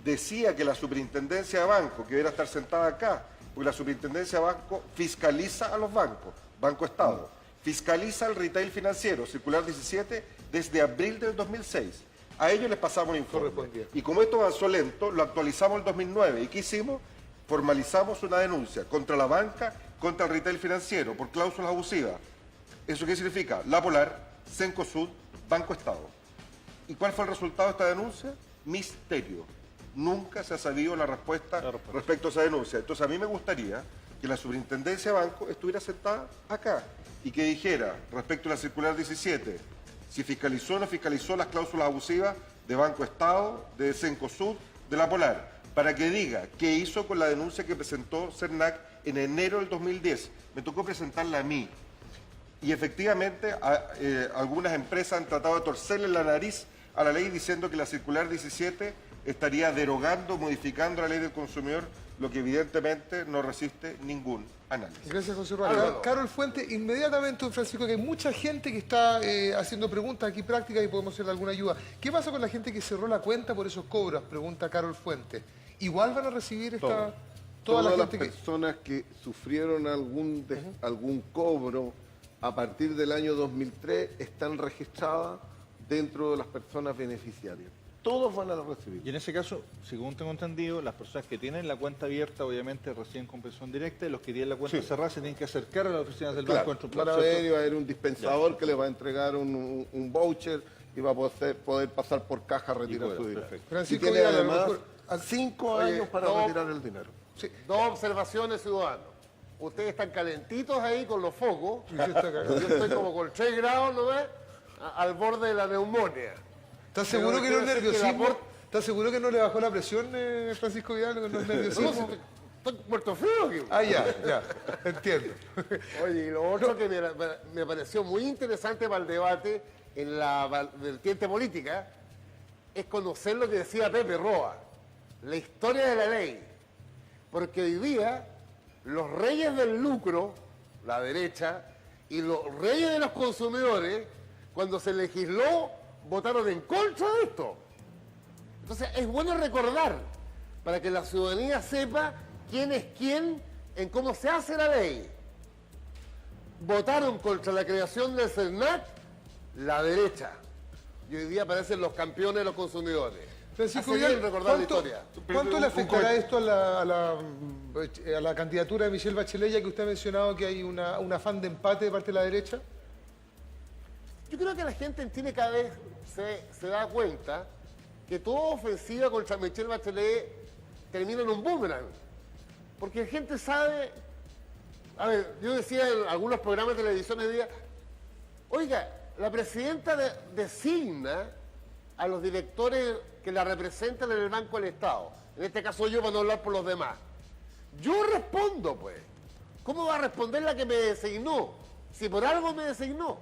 decía que la superintendencia de banco, que debería estar sentada acá, porque la superintendencia de banco fiscaliza a los bancos, Banco Estado, fiscaliza el retail financiero, circular 17, desde abril del 2006. A ellos les pasamos el informe. Y como esto avanzó lento, lo actualizamos en 2009. ¿Y qué hicimos? Formalizamos una denuncia contra la banca, contra el retail financiero, por cláusulas abusivas. ¿Eso qué significa? La Polar, Cencosud, Banco Estado. ¿Y cuál fue el resultado de esta denuncia? misterio. Nunca se ha sabido la respuesta respecto a esa denuncia. Entonces a mí me gustaría que la superintendencia de banco estuviera sentada acá y que dijera respecto a la circular 17, si fiscalizó o no fiscalizó las cláusulas abusivas de Banco Estado, de Cencosud, de La Polar, para que diga qué hizo con la denuncia que presentó CERNAC en enero del 2010. Me tocó presentarla a mí. Y efectivamente algunas empresas han tratado de torcerle la nariz a la ley diciendo que la circular 17 estaría derogando, modificando la ley del consumidor, lo que evidentemente no resiste ningún análisis. Gracias, José Raúl. Carol Fuente, inmediatamente, Francisco, que hay mucha gente que está haciendo preguntas aquí prácticas y podemos hacerle alguna ayuda. ¿Qué pasa con la gente que cerró la cuenta por esos cobros? Pregunta Carol Fuente. ¿Igual van a recibir toda la gente las personas que sufrieron algún cobro a partir del año 2003 están registradas dentro de las personas beneficiarias? Todos van a recibir. Y en ese caso, según tengo entendido, las personas que tienen la cuenta abierta obviamente reciben compensación directa y los que tienen la cuenta cerrada se tienen que acercar a las oficinas del banco. Para ver, va a haber un dispensador que les va a entregar un voucher y va a poder pasar por caja a retirar su dinero. Y tiene además 5 años para retirar el dinero. Sí. 2 observaciones, ciudadanos. Ustedes están calentitos ahí con los focos. Yo estoy como con 3 grados, ¿no ves? Al borde de la neumonía. ¿Estás seguro que no es nerviosismo? ¿Estás seguro que no le bajó la presión, Francisco Vidal, que no es nerviosismo? Estoy muerto frío aquí. Ah, ya, entiendo. Oye, y lo otro que me pareció muy interesante para el debate en la vertiente política es conocer lo que decía Pepe Roa, la historia de la ley. Porque hoy día los reyes del lucro, la derecha, y los reyes de los consumidores, cuando se legisló, votaron en contra de esto. Entonces es bueno recordar, para que la ciudadanía sepa quién es quién en cómo se hace la ley. Votaron contra la creación del CERNAC la derecha. Y hoy día aparecen los campeones de los consumidores. Francisco Vidal, ¿cuánto le afectará esto a la candidatura de Michelle Bachelet, ya que usted ha mencionado que hay un afán de empate de parte de la derecha? Yo creo que la gente en Chile cada vez se da cuenta que toda ofensiva contra Michelle Bachelet termina en un boomerang. Porque la gente sabe... A ver, yo decía en algunos programas de televisión hoy día, oiga, la presidenta designa a los directores que la representan en el Banco del Estado. En este caso yo, para no hablar por los demás. Yo respondo, pues. ¿Cómo va a responder la que me designó? Si por algo me designó.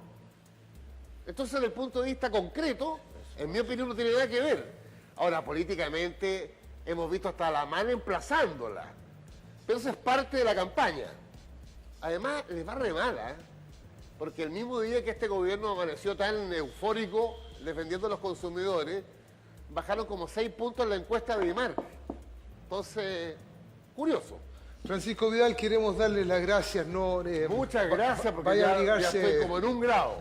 Entonces, desde el punto de vista concreto, en mi opinión no tiene nada que ver. Ahora, políticamente, hemos visto hasta la mano emplazándola. Pero eso es parte de la campaña. Además, les va re mala, porque el mismo día que este gobierno amaneció tan eufórico defendiendo a los consumidores, bajaron como 6 puntos en la encuesta de IMAR. Entonces, curioso. Francisco Vidal, queremos darle las gracias. Muchas gracias, porque ya estoy como en 1 grado.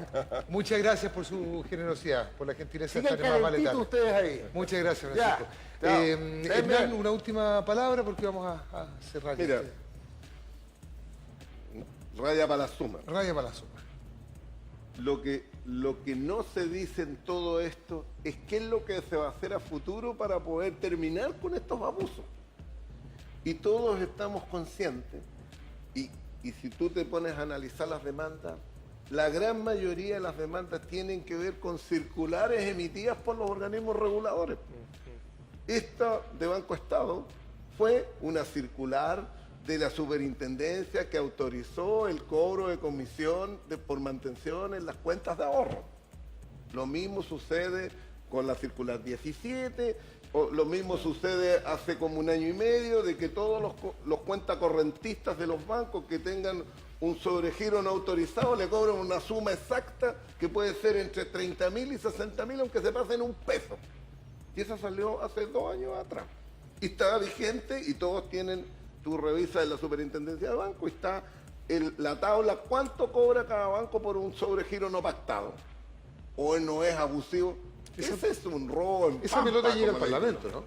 Muchas gracias por su generosidad, por la gentileza de estar estar en más Valetano. Ustedes ahí. Muchas gracias, Francisco. Hernán, una última palabra porque vamos a cerrar. Mira, raya para la suma. Raya para la suma. Lo que no se dice en todo esto es qué es lo que se va a hacer a futuro para poder terminar con estos abusos. Y todos estamos conscientes, y si tú te pones a analizar las demandas, la gran mayoría de las demandas tienen que ver con circulares emitidas por los organismos reguladores. Esta de Banco Estado fue una circular de la superintendencia que autorizó el cobro de comisión por mantención en las cuentas de ahorro. Lo mismo sucede con la circular 17, o lo mismo sucede hace como 1 año y medio de que todos los cuentacorrentistas de los bancos que tengan un sobregiro no autorizado le cobran una suma exacta que puede ser entre 30.000 y 60.000 aunque se pasen $1. Y esa salió hace 2 años atrás. Y está vigente y todos tienen, tú revisas en la superintendencia de banco y está la tabla, cuánto cobra cada banco por un sobregiro no pactado. O no es abusivo. Ese es un robo. Esa pelota llega al Parlamento, ¿no?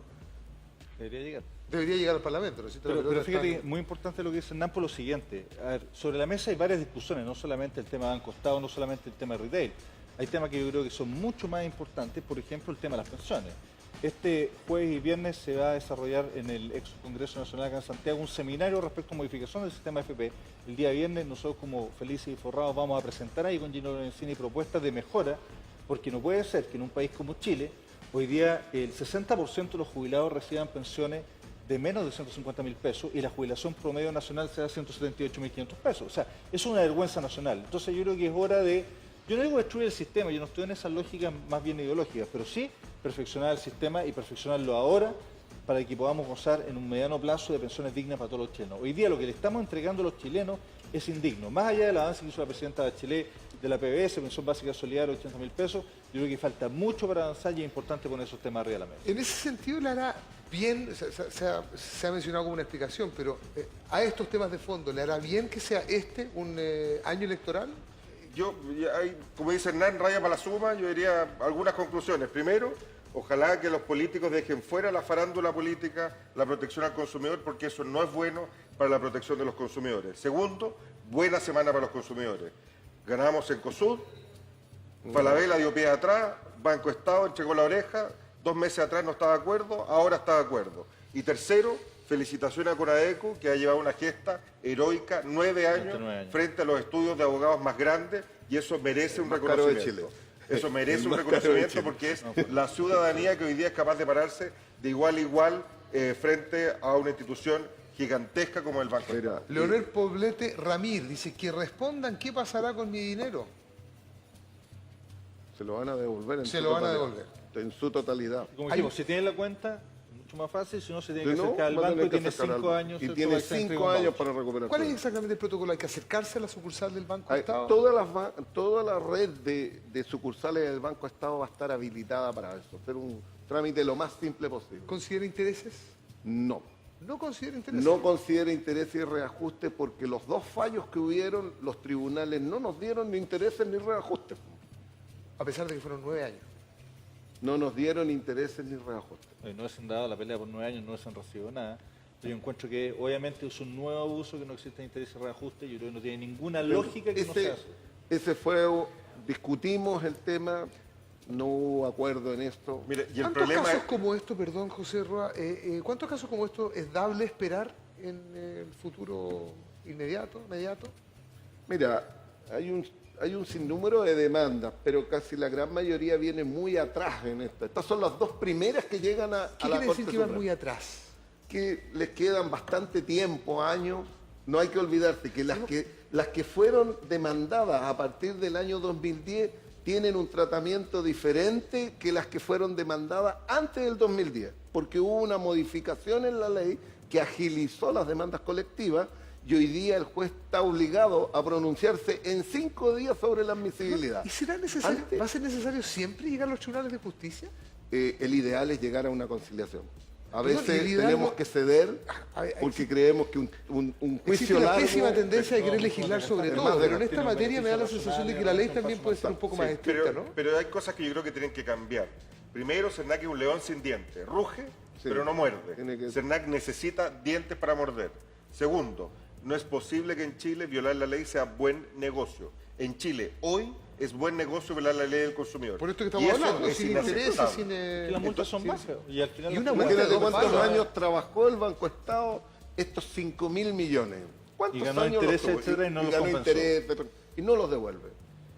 Debería llegar. Debería llegar al Parlamento. Pero fíjate, muy importante lo que dice Hernán por lo siguiente. A ver, sobre la mesa hay varias discusiones, no solamente el tema de Banco Estado, no solamente el tema de retail. Hay temas que yo creo que son mucho más importantes, por ejemplo, el tema de las pensiones. Este jueves y viernes se va a desarrollar en el ex Congreso Nacional acá en Santiago un seminario respecto a modificación del sistema FP. El día viernes nosotros como Felices y Forrados vamos a presentar ahí con Gino Lorenzini propuestas de mejora, porque no puede ser que en un país como Chile hoy día el 60% de los jubilados reciban pensiones de menos de 150.000 pesos y la jubilación promedio nacional sea 178.500 pesos. O sea, es una vergüenza nacional. Entonces yo creo que es hora de, yo no digo destruir el sistema, yo no estoy en esas lógicas más bien ideológicas, pero sí perfeccionar el sistema y perfeccionarlo ahora para que podamos gozar en un mediano plazo de pensiones dignas para todos los chilenos. Hoy día lo que le estamos entregando a los chilenos es indigno. Más allá del avance que hizo la presidenta Bachelet de la PBS, Pensión Básica Solidaria, 80.000 pesos, yo creo que falta mucho para avanzar y es importante poner esos temas arriba de la mesa. En ese sentido le hará bien, se ha mencionado como una explicación, pero a estos temas de fondo, ¿le hará bien que sea un año electoral? Yo, como dice Hernán, raya para la suma, yo diría algunas conclusiones. Primero, ojalá que los políticos dejen fuera la farándula política, la protección al consumidor, porque eso no es bueno para la protección de los consumidores. Segundo, buena semana para los consumidores. Ganamos en COSUD, Falabella dio pie atrás, Banco Estado entregó la oreja, 2 meses atrás no estaba de acuerdo, ahora está de acuerdo. Y tercero, felicitaciones a Conadeco, que ha llevado una gesta heroica, 9 años frente a los estudios de abogados más grandes, y eso merece un reconocimiento. Eso merece un reconocimiento porque es la ciudadanía que hoy día es capaz de pararse de igual a igual frente a una institución gigantesca como el Banco Estado. Leonel Poblete Ramírez dice que respondan qué pasará con mi dinero. Se lo van a devolver en Se lo van a devolver. En su totalidad. Como dijimos, si tienen la cuenta, mucho más fácil, si no se tiene que acercar al banco y tiene 5 años. Y tiene 5 años para recuperar. ¿Cuál es exactamente el protocolo? ¿Hay que acercarse a la sucursal del Banco Estado? Toda la red de sucursales del Banco Estado va a estar habilitada para eso. Hacer un trámite lo más simple posible. ¿Considera intereses? No. ¿No considera intereses? No considera intereses y reajustes porque los 2 fallos que hubieron, los tribunales no nos dieron ni intereses ni reajustes. A pesar de que fueron 9 años. No nos dieron intereses ni reajustes. No se han dado la pelea por 9 años, no se han recibido nada. Yo encuentro que obviamente es un nuevo abuso, que no existen intereses y reajustes. Yo creo que no tiene ninguna lógica que no se hace. Ese fue, discutimos el tema, no hubo acuerdo en esto. Mire, y el ¿Cuántos problema casos como esto, perdón José Roa, cuántos casos como esto es dable esperar en el futuro inmediato? Mira, hay un sinnúmero de demandas, pero casi la gran mayoría viene muy atrás en esto. Estas son las 2 primeras que llegan a la Corte Suprema. ¿Qué quiere decir que van muy atrás? Que les quedan bastante tiempo, años. No hay que olvidarse que las que fueron demandadas a partir del año 2010 tienen un tratamiento diferente que las que fueron demandadas antes del 2010, porque hubo una modificación en la ley que agilizó las demandas colectivas y hoy día el juez está obligado a pronunciarse en 5 días sobre la admisibilidad. ¿Y será necesario, va a ser necesario siempre llegar a los tribunales de justicia? El ideal es llegar a una conciliación. A veces tenemos que ceder porque creemos que un juicio largo... Existe la pésima tendencia de querer legislar sobre todo, pero en esta materia me da la sensación de que la ley también puede ser un poco más estricta, ¿no? Pero hay cosas que yo creo que tienen que cambiar. Primero, CERNAC es un león sin dientes. Ruge, pero no muerde. CERNAC necesita dientes para morder. Segundo, no es posible que en Chile violar la ley sea buen negocio. En Chile, hoy, es buen negocio violar la ley del consumidor. Por esto que estamos hablando, sin intereses, sin... las multas son bajas. Y al final... Imagínate cuántos años trabajó el Banco Estado estos 5.000 millones. ¿Cuántos y ganó años intereses, etcétera, y no los compensó. Y no los devuelve.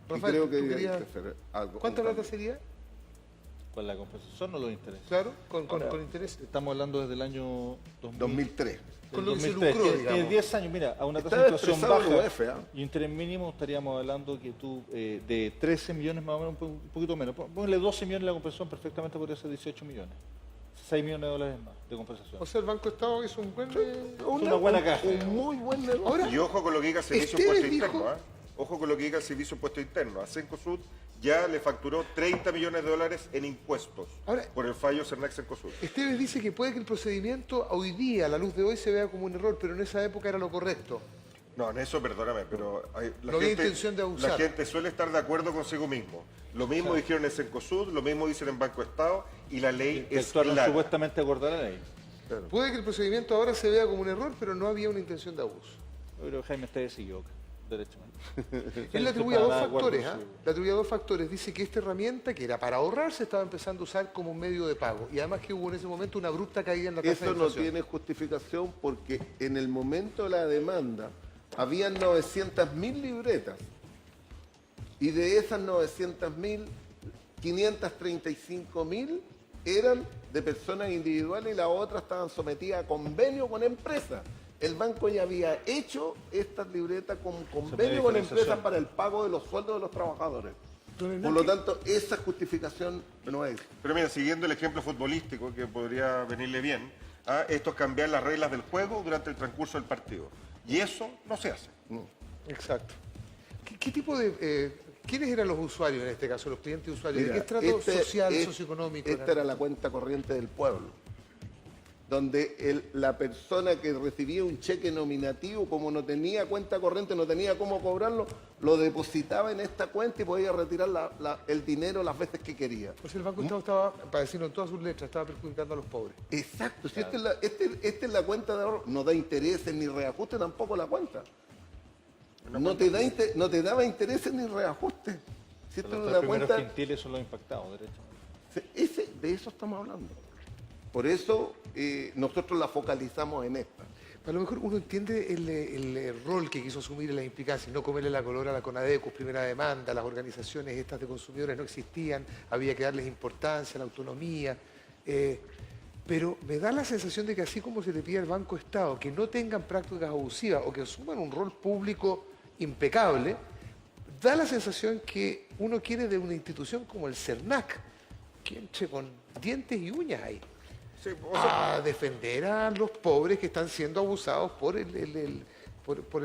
Rafael, y creo que ¿tú querías... hay que hacer algo. ¿Cuánta plata sería? ¿Con la compensación o los intereses? Claro, con intereses. Estamos hablando desde el año 2003. Con lo que se 2003, lucró, tiene digamos. 10 años, mira, a una tasa de inflación baja y interés mínimo estaríamos hablando que tú de 13 millones más o menos, un poquito menos. Ponle 12 millones la compensación, perfectamente podría ser 18 millones. 6 millones de dólares más de compensación. O sea, el Banco Estado es un buen... una buena caja. Un muy buen negocio. Ahora, y ojo con lo que diga el Servicio Impuesto Interno. Ojo con lo que diga el Servicio Impuesto Interno. A Cencosud ya le facturó 30 millones de dólares en impuestos por el fallo CERNAC-Cencosud. Esteves dice que puede que el procedimiento hoy día, a la luz de hoy, se vea como un error, pero en esa época era lo correcto. No, en eso perdóname, pero no había intención de abusar. La gente suele estar de acuerdo consigo mismo. Lo mismo dijeron en Cencosud, lo mismo dicen en Banco Estado y la ley es clara. Supuestamente acordar la ley. Claro. Puede que el procedimiento ahora se vea como un error, pero no había una intención de abuso. Yo creo que Jaime Esteves se equivoca. derechamente. Él le atribuye a dos factores. Le atribuye a dos factores. Dice que esta herramienta, que era para ahorrar, se estaba empezando a usar como un medio de pago. Y además que hubo en ese momento una abrupta caída en la tasa de Eso no inflación. tiene justificación porque en el momento de la demanda habían 900.000 libretas. Y de esas 900.000, 535.000 eran de personas individuales y las otras estaban sometidas a convenio con empresas. El banco ya había hecho estas libretas con convenio con empresas para el pago de los sueldos de los trabajadores. Por lo tanto, esa justificación no es. Pero mira, siguiendo el ejemplo futbolístico, que podría venirle bien, esto es cambiar las reglas del juego durante el transcurso del partido. Y eso no se hace. Exacto. ¿Qué tipo de... ¿Quiénes eran los usuarios en este caso, los clientes usuarios? Mira, ¿De qué estrato social, socioeconómico? Esta era la cuenta corriente del pueblo, donde la persona que recibía un cheque nominativo, como no tenía cuenta corriente, no tenía cómo cobrarlo, lo depositaba en esta cuenta y podía retirar el dinero las veces que quería. Pues el Banco Estado estaba, para decirlo en todas sus letras, estaba perjudicando a los pobres. Exacto, si esta es la cuenta de ahorro, no da intereses ni reajuste tampoco la cuenta. No te daba intereses ni reajuste. Si esto Los es una primeros cuenta... quintiles son los impactados, derechamente. De eso estamos hablando. Por eso nosotros la focalizamos en esta. A lo mejor uno entiende el rol que quiso asumir en la implicancia, no comerle la color a la CONADECUS, primera demanda, las organizaciones estas de consumidores no existían, había que darles importancia, la autonomía. Pero me da la sensación de que así como se le pide al Banco Estado que no tengan prácticas abusivas o que asuman un rol público impecable, da la sensación que uno quiere de una institución como el CERNAC, que entre con dientes y uñas ahí, a defender a los pobres que están siendo abusados por el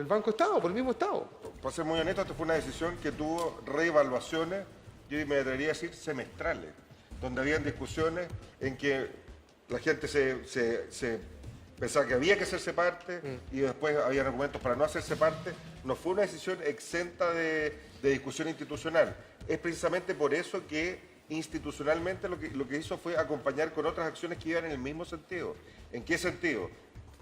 Banco Estado, por el mismo Estado. Para ser muy honesto, esta fue una decisión que tuvo reevaluaciones, yo me atrevería a decir semestrales, donde habían discusiones en que la gente se pensaba que había que hacerse parte y después había argumentos para no hacerse parte. No fue una decisión exenta de discusión institucional. Es precisamente por eso que institucionalmente lo que hizo fue acompañar con otras acciones que iban en el mismo sentido. ¿En qué sentido?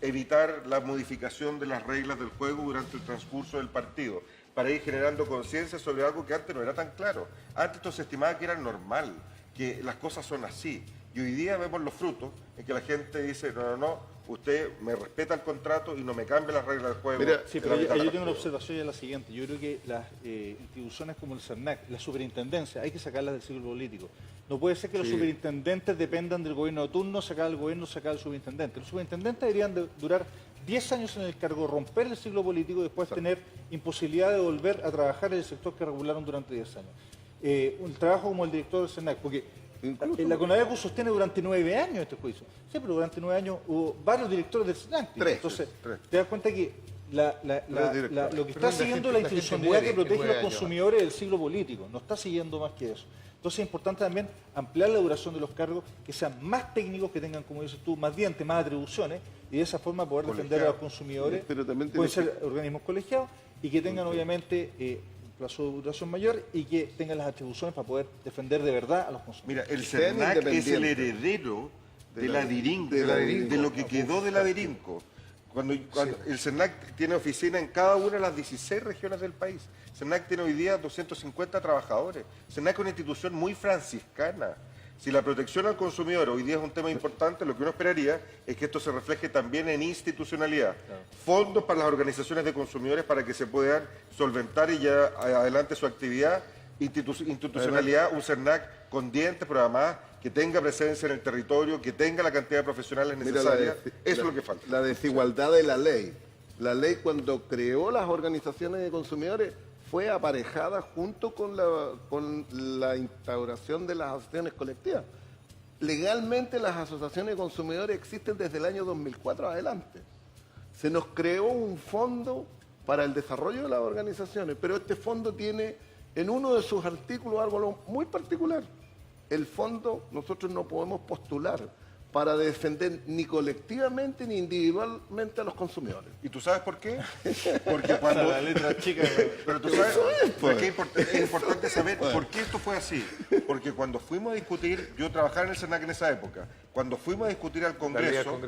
Evitar la modificación de las reglas del juego durante el transcurso del partido, para ir generando conciencia sobre algo que antes no era tan claro. Antes esto se estimaba que era normal, que las cosas son así. Y hoy día vemos los frutos en que la gente dice, no, usted me respeta el contrato y no me cambia las reglas del juego. Mira, sí, pero yo tengo una observación ya la siguiente. Yo creo que las instituciones como el CERNAC, la superintendencia, hay que sacarlas del ciclo político. No puede ser que los superintendentes dependan del gobierno de turno, sacar al gobierno, sacar al superintendente. Los superintendentes deberían de durar 10 años en el cargo, romper el ciclo político y después tener imposibilidad de volver a trabajar en el sector que regularon durante 10 años. Un trabajo como el director del CERNAC, porque la CONADECUS sostiene durante 9 años este juicio. Sí, pero durante 9 años hubo varios directores del CERNAC. Entonces, te das cuenta que lo que está siguiendo la institucionalidad que protege a los consumidores del siglo político, no está siguiendo más que eso. Entonces es importante también ampliar la duración de los cargos, que sean más técnicos, que tengan, como dices tú, más dientes, más atribuciones, y de esa forma poder defender a los consumidores. Pero también pueden ser organismos colegiados y que tengan obviamente plazo de duración mayor y que tengan las atribuciones para poder defender de verdad a los consumidores. Mira, el CERNAC es el heredero de la DIRINCO, de lo que quedó de la DIRINCO. Cuando el CERNAC tiene oficina en cada una de las 16 regiones del país. El CERNAC tiene hoy día 250 trabajadores. El CERNAC es una institución muy franciscana. Si la protección al consumidor hoy día es un tema importante, lo que uno esperaría es que esto se refleje también en institucionalidad. Claro. Fondos para las organizaciones de consumidores para que se puedan solventar y ya adelante su actividad. Institucionalidad, un CERNAC con dientes, pero además que tenga presencia en el territorio, que tenga la cantidad de profesionales necesarias. Eso es lo que falta. La desigualdad de la ley. La ley, cuando creó las organizaciones de consumidores, fue aparejada junto con la instauración de las asociaciones colectivas. Legalmente las asociaciones de consumidores existen desde el año 2004 adelante. Se nos creó un fondo para el desarrollo de las organizaciones, pero este fondo tiene en uno de sus artículos algo muy particular. El fondo nosotros no podemos postular para defender ni colectivamente ni individualmente a los consumidores. ¿Y tú sabes por qué? Porque cuando... La letra chica. Pero tú sabes, es importante saber por qué esto fue así. Porque cuando fuimos a discutir, yo trabajaba en el SERNAC en esa época, cuando fuimos a discutir al Congreso,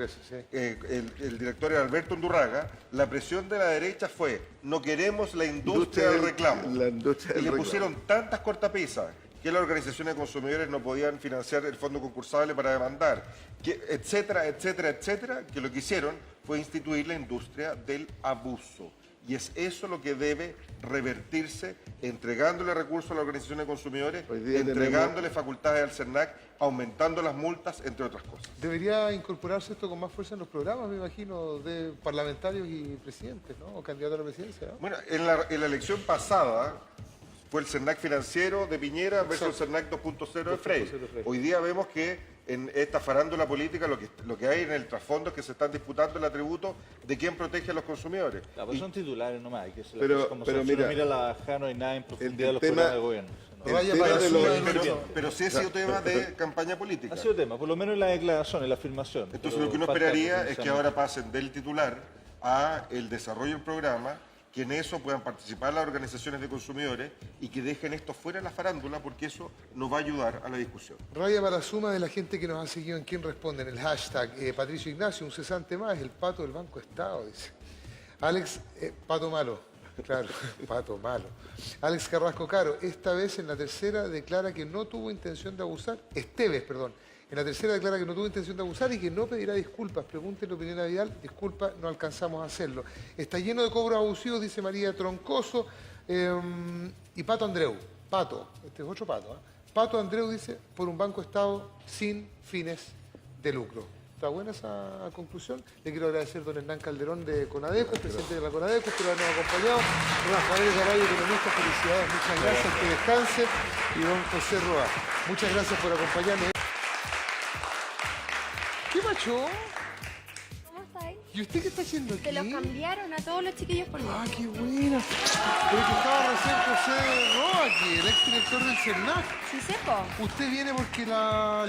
el director era Alberto Undurraga, la presión de la derecha fue, no queremos la industria del reclamo. Y le pusieron tantas cortapisas que las organizaciones de consumidores no podían financiar el fondo concursable para demandar, etcétera, etcétera, etcétera, que lo que hicieron fue instituir la industria del abuso. Y es eso lo que debe revertirse, entregándole recursos a las organizaciones de consumidores, entregándole facultades al SERNAC, aumentando las multas, entre otras cosas. Debería incorporarse esto con más fuerza en los programas, me imagino, de parlamentarios y presidentes, ¿no? O candidatos a la presidencia, ¿no? Bueno, en la elección pasada fue el SERNAC financiero de Piñera versus el SERNAC 2.0 de Frey. Hoy día vemos que en esta farándula política lo que hay en el trasfondo es que se están disputando el atributo de quién protege a los consumidores. Pues son titulares nomás, hay que pero mira la baja, no hay nada en profundidad de los programas de gobierno. Pero sí ha sido tema de campaña política. Ha sido tema, por lo menos en la declaración, en la afirmación. Entonces lo que uno esperaría es que ahora pasen del titular a el desarrollo del programa, que en eso puedan participar las organizaciones de consumidores y que dejen esto fuera de la farándula, porque eso nos va a ayudar a la discusión. Raya para suma de la gente que nos ha seguido en Quién Responde, en el hashtag Patricio Ignacio, un cesante más, el pato del Banco Estado, dice. Alex, pato malo, claro, pato malo. Alex Carrasco Caro, esta vez en la tercera declara que no tuvo intención de abusar, Esteves, perdón. En la tercera declara que no tuvo intención de abusar y que no pedirá disculpas. Pregúntenle opinión a Vidal, disculpa, no alcanzamos a hacerlo. Está lleno de cobros abusivos, dice María Troncoso. Y Pato Andreu, Pato, este es otro Pato, Pato Andreu dice, por un Banco Estado sin fines de lucro. ¿Está buena esa conclusión? Le quiero agradecer a don Hernán Calderón de Conadeco, presidente de la Conadeco, por habernos acompañado. Rafael Garay, economista, felicidades, muchas gracias, que descanse. Y don José Roa, muchas gracias por acompañarme. ¿Qué macho? ¿Cómo estáis? ¿Y usted qué está haciendo aquí? Se los cambiaron a todos los chiquillos por mí. ¡Ah, qué buena! Pero que estaba recién José Roa aquí, el exdirector del SERNAC. Sí, sepo. ¿Usted viene porque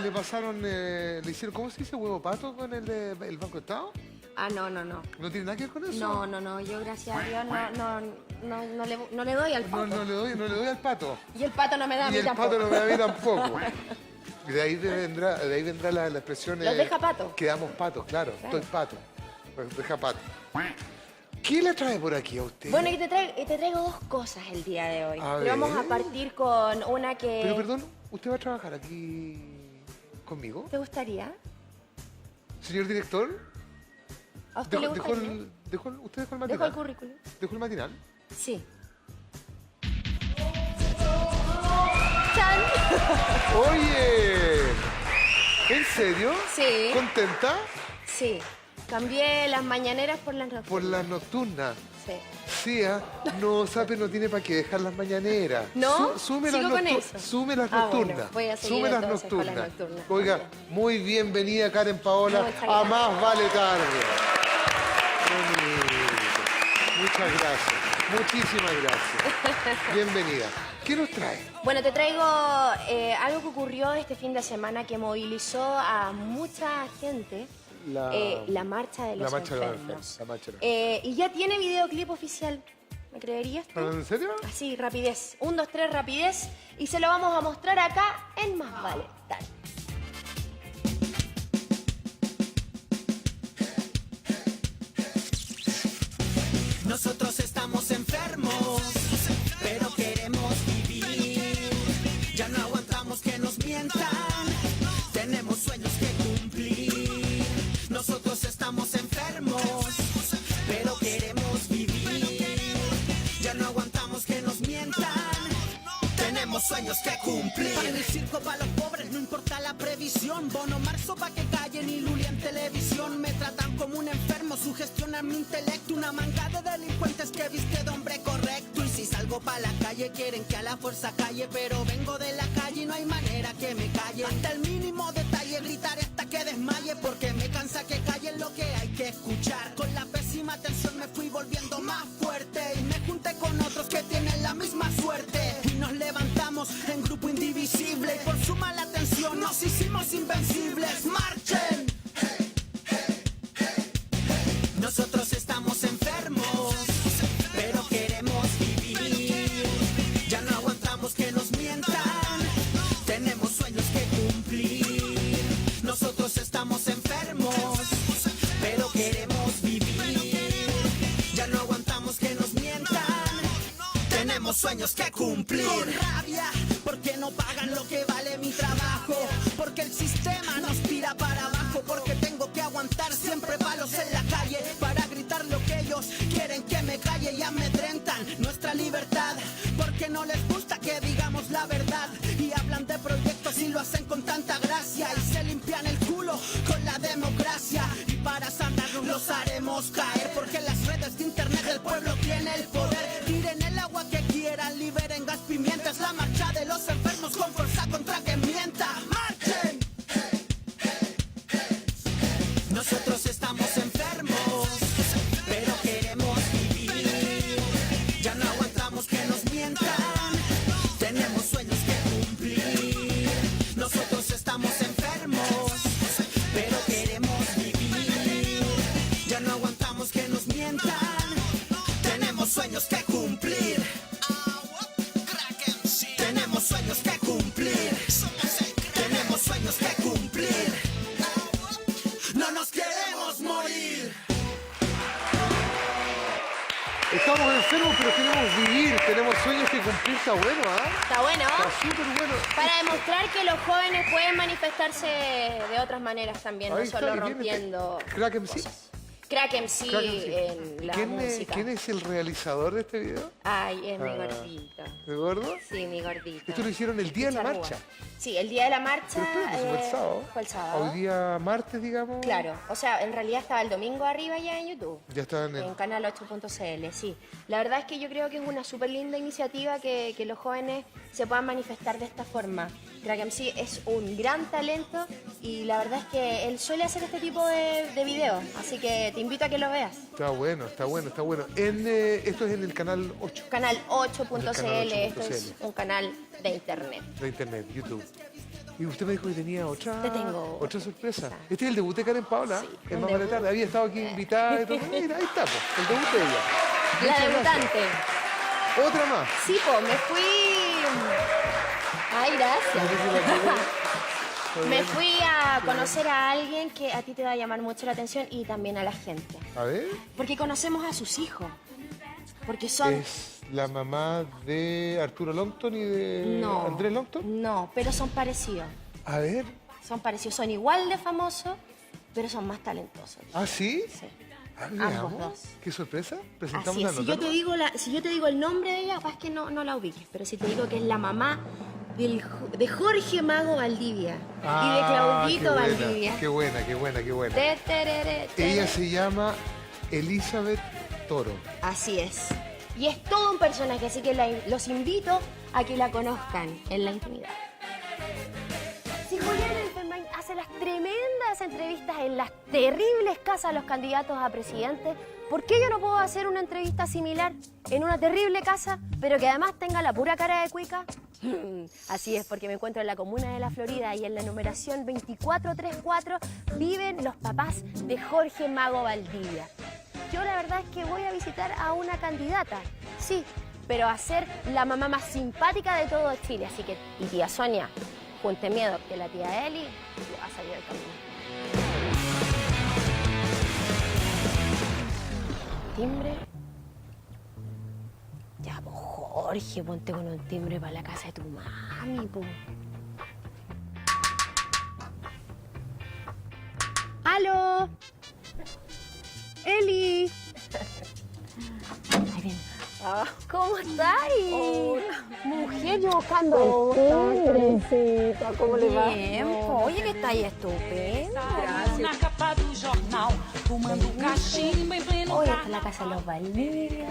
le pasaron, le hicieron, ¿cómo se dice, huevo pato con el Banco Estado? Ah, no. ¿No tiene nada que ver con eso? No. Yo, gracias a Dios, no le doy al pato. No le doy al pato. Y el pato no me da a mí tampoco. Y el pato no me da a mí tampoco. Y de ahí vendrá la expresión... Los deja pato. Quedamos patos, claro. Estoy pato. Los deja pato. ¿Qué le trae por aquí a usted? Bueno, y te traigo dos cosas el día de hoy. Pero vamos a partir con una que... Pero perdón, ¿usted va a trabajar aquí conmigo? ¿Te gustaría? Señor director. ¿A usted le gustaría? ¿Usted dejó el matinal? ¿Dejó el currículum? ¿Dejó el matinal? Sí. Oye, ¿en serio? Sí. ¿Contenta? Sí. Cambié las mañaneras por las nocturnas. Por las nocturnas. Sí. Sí, no, Sape no tiene para qué dejar las mañaneras. ¿No? Sume ¿Sigo las con eso? Sume las Bueno, nocturnas. voy a seguir Sume las entonces con nocturnas. las nocturnas. Oiga, muy bienvenida Karen Paola. Muchas A gracias. más vale tarde. Bonito. Muchas gracias. Muchísimas gracias. Bienvenida. ¿Qué nos trae? Bueno, te traigo algo que ocurrió este fin de semana que movilizó a mucha gente. La marcha de los enfermos. La marcha de los enfermos. Y ya tiene videoclip oficial. ¿Me creerías tú? ¿En serio? Así, rapidez. 1, 2, 3, rapidez. Y se lo vamos a mostrar acá en Más Vale Tarde. Nosotros estamos enfermos, pero queremos vivir. Ya no aguantamos que nos mientan, tenemos sueños que cumplir. Nosotros estamos enfermos, pero queremos vivir. Ya no aguantamos que nos mientan, tenemos sueños que cumplir. En el circo para los pobres no importa la previsión. Bono marzo pa' que callen y Luli en televisión. Me tratan como un enfermo, sugestionan mi intelecto. Una manga de delincuentes que viste de hombre correcto. Y si salgo pa' la calle quieren que a la fuerza calle. Pero vengo de la calle y no hay manera que me calle. Hasta el mínimo detalle gritaré hasta que desmaye. Porque me cansa que callen lo que hay que escuchar. Con la pésima atención me fui volviendo más fuerte. Y me junté con otros que tienen la misma suerte. Y nos levantamos en grupo indivisible. Y por su mala atención nos hicimos invencibles. ¡Marchen! sueños que cumplir. Con rabia, porque no pagan lo que vale mi trabajo, porque el sistema nos tira para abajo, porque tengo que aguantar siempre palos en la calle para gritar lo que ellos quieren que me calle y amedrentan nuestra libertad, porque no les gusta que digamos la verdad y hablan de proyectos y lo hacen con tanta gracia y se limpian el culo con la democracia, y para sanarnos los haremos caer, porque en las redes de internet el pueblo tiene el poder. Tiren el agua que quieran, liberen gas pimienta, es la marcha de los enfermos con fuerza contra que mienta. ¡Marchen! Nosotros estamos enfermos, pero queremos vivir. Ya no aguantamos que nos mientan, tenemos sueños que cumplir. Nosotros estamos enfermos, pero queremos vivir. Ya no aguantamos que nos mientan, tenemos sueños que cumplir. Tenemos sueños que cumplir. Tenemos sueños que cumplir. No nos queremos morir. Estamos enfermos, pero queremos vivir, tenemos sueños que cumplir. Está bueno, ¿ah? Está bueno. Está súper bueno. Para demostrar que los jóvenes pueden manifestarse de otras maneras también, Ahí no está, solo ¿y quién rompiendo Crack MC. Crack MC Crack MC. en la ¿Quién música. ¿Quién es el realizador de este video? Ay, es mi Ah. gordito. ¿De gordo? Sí, mi gordito. Esto lo hicieron el día de la Charrúa. marcha. Sí, el día de la marcha Pero espérate, eso fue el sábado. fue el sábado. Hoy día martes, digamos. Claro, o sea, en realidad estaba el domingo arriba ya en YouTube. Ya estaban En canal 8.cl, sí. La verdad es que yo creo que es una súper linda iniciativa que los jóvenes se puedan manifestar de esta forma. Crack MC es un gran talento y la verdad es que él suele hacer este tipo de videos, así que te invito a que lo veas. Está bueno, está bueno, está bueno. Esto es en el canal 8 Canal 8.cl, canal esto 8.cl. es un canal de internet. de internet, YouTube. Y usted me dijo que tenía otra sorpresa. Este es el debut de Karen Paola, el más de tarde. Había estado aquí invitada y todo. Mira, ahí está, pues, el debut de ella. La Muchas debutante. gracias. Otra más. Sí, pues me fui... Ay, gracias. Me fui a conocer a alguien que a ti te va a llamar mucho la atención y también a la gente. A ver. Porque conocemos a sus hijos. Porque son... ¿Es la mamá de Arturo Longton y de Andrés Longton? No, pero son parecidos. A ver. Son parecidos. Son igual de famosos, pero son más talentosos. ¿Ah, sí? Sí. Ah, Ambos veamos. dos. ¿Qué sorpresa? Presentamos Así la es. nota. Si yo te digo el nombre de ella, capaz que no la ubiques. Pero si te digo que es la mamá de Jorge Mago Valdivia y de Claudito Valdivia. Qué buena, qué buena, qué buena. Ella se llama Elizabeth Toro. Así es. Y es todo un personaje, así que los invito a que la conozcan en la intimidad. Si Julián Elfenbein hace las tremendas entrevistas en las terribles casas de los candidatos a presidente, ¿por qué yo no puedo hacer una entrevista similar en una terrible casa, pero que además tenga la pura cara de cuica? Así es, porque me encuentro en la comuna de La Florida y en la numeración 2434 viven los papás de Jorge Mago Valdivia. Yo la verdad es que voy a visitar a una candidata, sí, pero a ser la mamá más simpática de todo Chile. Así que, y tía Sonia, junte miedo, que la tía Eli va a salir del camino. Timbre. Ya, pues Jorge, ponte con un timbre para la casa de tu mami, pues. ¡Aló! ¡Eli! Ahí viene. ¿Cómo estáis? Mujer, yo buscando Princesa, ¿cómo le va? Bien, oye, que estáis estupenda. Gracias. Oye, está la casa de los Valdivia.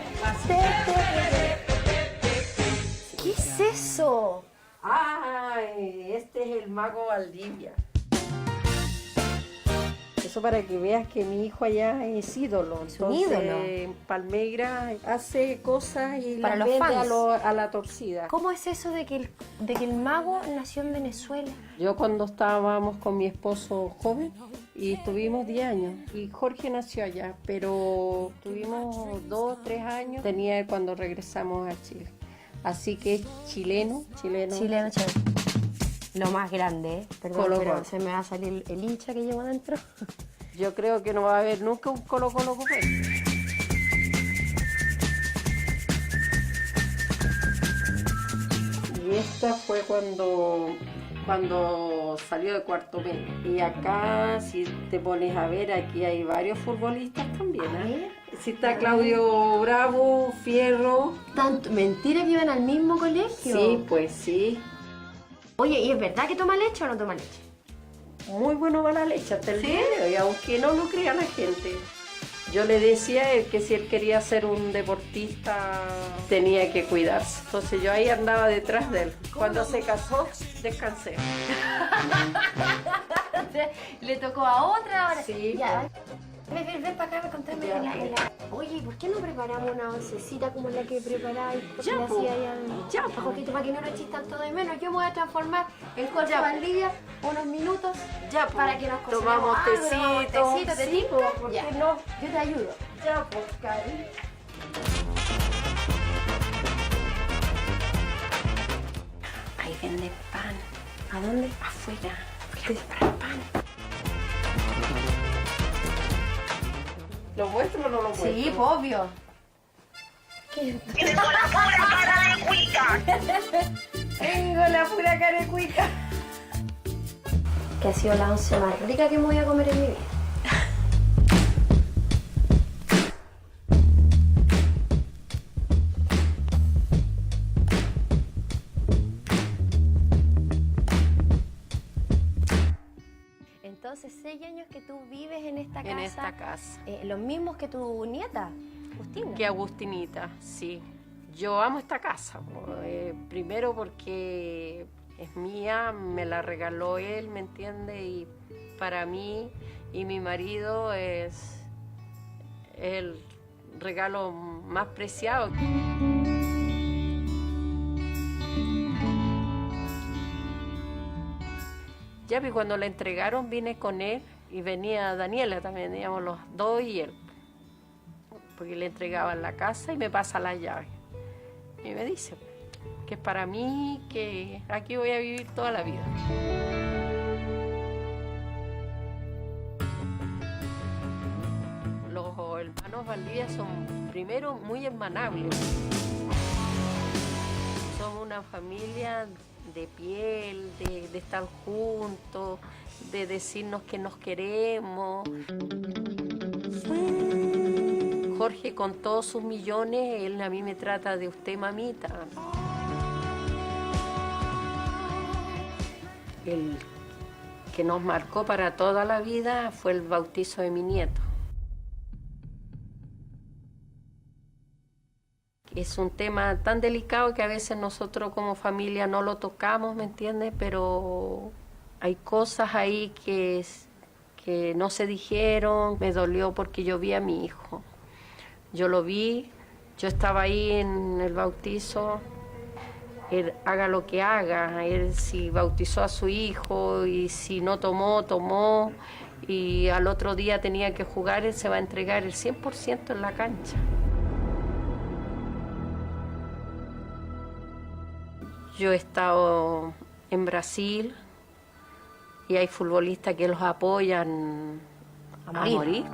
¿Qué es eso? Ay, este es el Mago Valdivia. Eso para que veas que mi hijo allá es ídolo. Es un Entonces, ídolo. en Palmeira hace cosas y Para las los vende fans. a la torcida. ¿Cómo es eso de que el mago nació en Venezuela? Yo cuando estábamos con mi esposo joven y estuvimos 10 años y Jorge nació allá, pero tuvimos 2 o 3 años, tenía cuando regresamos a Chile. Así que es chileno. Lo más grande, ¿eh? Perdón, Colo pero Colo. se me va a salir el hincha que llevo adentro. Yo creo que no va a haber nunca un Colo Colo como él. futbolista fue cuando salió de cuarto medio. Y acá, si te pones a ver, aquí hay varios futbolistas también. ¿Eh? Sí, está Claudio Bravo, Fierro. ¿Tanto? ¿Mentira que iban al mismo colegio? Sí, pues sí. Oye, ¿y es verdad que toma leche o no toma leche? Muy bueno para la leche hasta el ¿Sí? día de hoy, aunque no lo crea la gente. Yo le decía a él que si él quería ser un deportista tenía que cuidarse. Entonces yo ahí andaba detrás de él. Cuando se casó, descansé. Le tocó a otra ahora. Sí. Ya. Ven para acá, contame. Oye, ¿por qué no preparamos una oncecita como la que preparáis? Ya, po. Ya, Jorgito, para que no lo eches tanto de menos. Yo me voy a transformar en Jorge Valdivia unos minutos ya, po. Para que nos tomamos tecito. ¿Te Sí, tinca? po, ¿por Ya. qué no? Yo te ayudo. Ya, pues, Cari. Ahí vende pan. ¿A dónde? Afuera. Voy a comprar pan. ¿Lo muestro o no lo muestro? Sí, obvio. Tengo la pura cara de cuica. Tengo la pura cara de cuica. Que ha sido la once más rica que me voy a comer en mi vida. Entonces, 6 años que tú vives en esta casa. En esta casa. Los mismos que tu nieta, Agustina. Que Agustinita, sí. Yo amo esta casa. Primero porque es mía, me la regaló él, ¿me entiende? Y para mí y mi marido es el regalo más preciado. Ya vi, cuando la entregaron vine con él y venía Daniela también, veníamos los dos y él. Porque le entregaban la casa y me pasa la llave. Y me dice que es para mí, que aquí voy a vivir toda la vida. Los hermanos Valdivia son, primero, muy hermanables. Somos una familia de piel, de estar juntos, de decirnos que nos queremos. Jorge, con todos sus millones, él a mí me trata de usted, mamita. El que nos marcó para toda la vida fue el bautizo de mi nieto. Es un tema tan delicado que a veces nosotros como familia no lo tocamos, ¿me entiendes? Pero hay cosas ahí que no se dijeron. Me dolió porque yo vi a mi hijo. Yo lo vi, yo estaba ahí en el bautizo. Él haga lo que haga, él si bautizó a su hijo y si no tomó, tomó. Y al otro día tenía que jugar, él se va a entregar el 100% en la cancha. Yo he estado en Brasil y hay futbolistas que los apoyan a morir.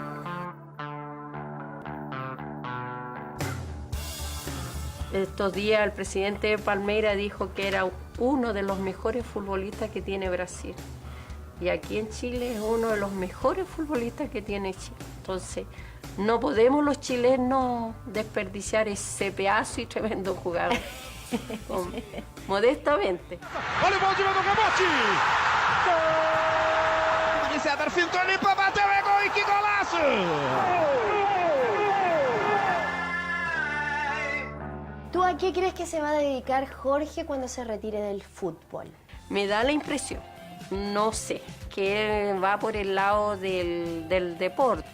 Estos días el presidente de Palmeiras dijo que era uno de los mejores futbolistas que tiene Brasil. Y aquí en Chile es uno de los mejores futbolistas que tiene Chile. Entonces, no podemos los chilenos desperdiciar ese pedazo y tremendo jugador. Modestamente. Olha o gol de novo do rebote! Gol! Disse Éder fintou, limpa, bateu, é gol e que golaço! ¿Tú a qué crees que se va a dedicar Jorge cuando se retire del fútbol? Me da la impresión, no sé, que va por el lado del deporte.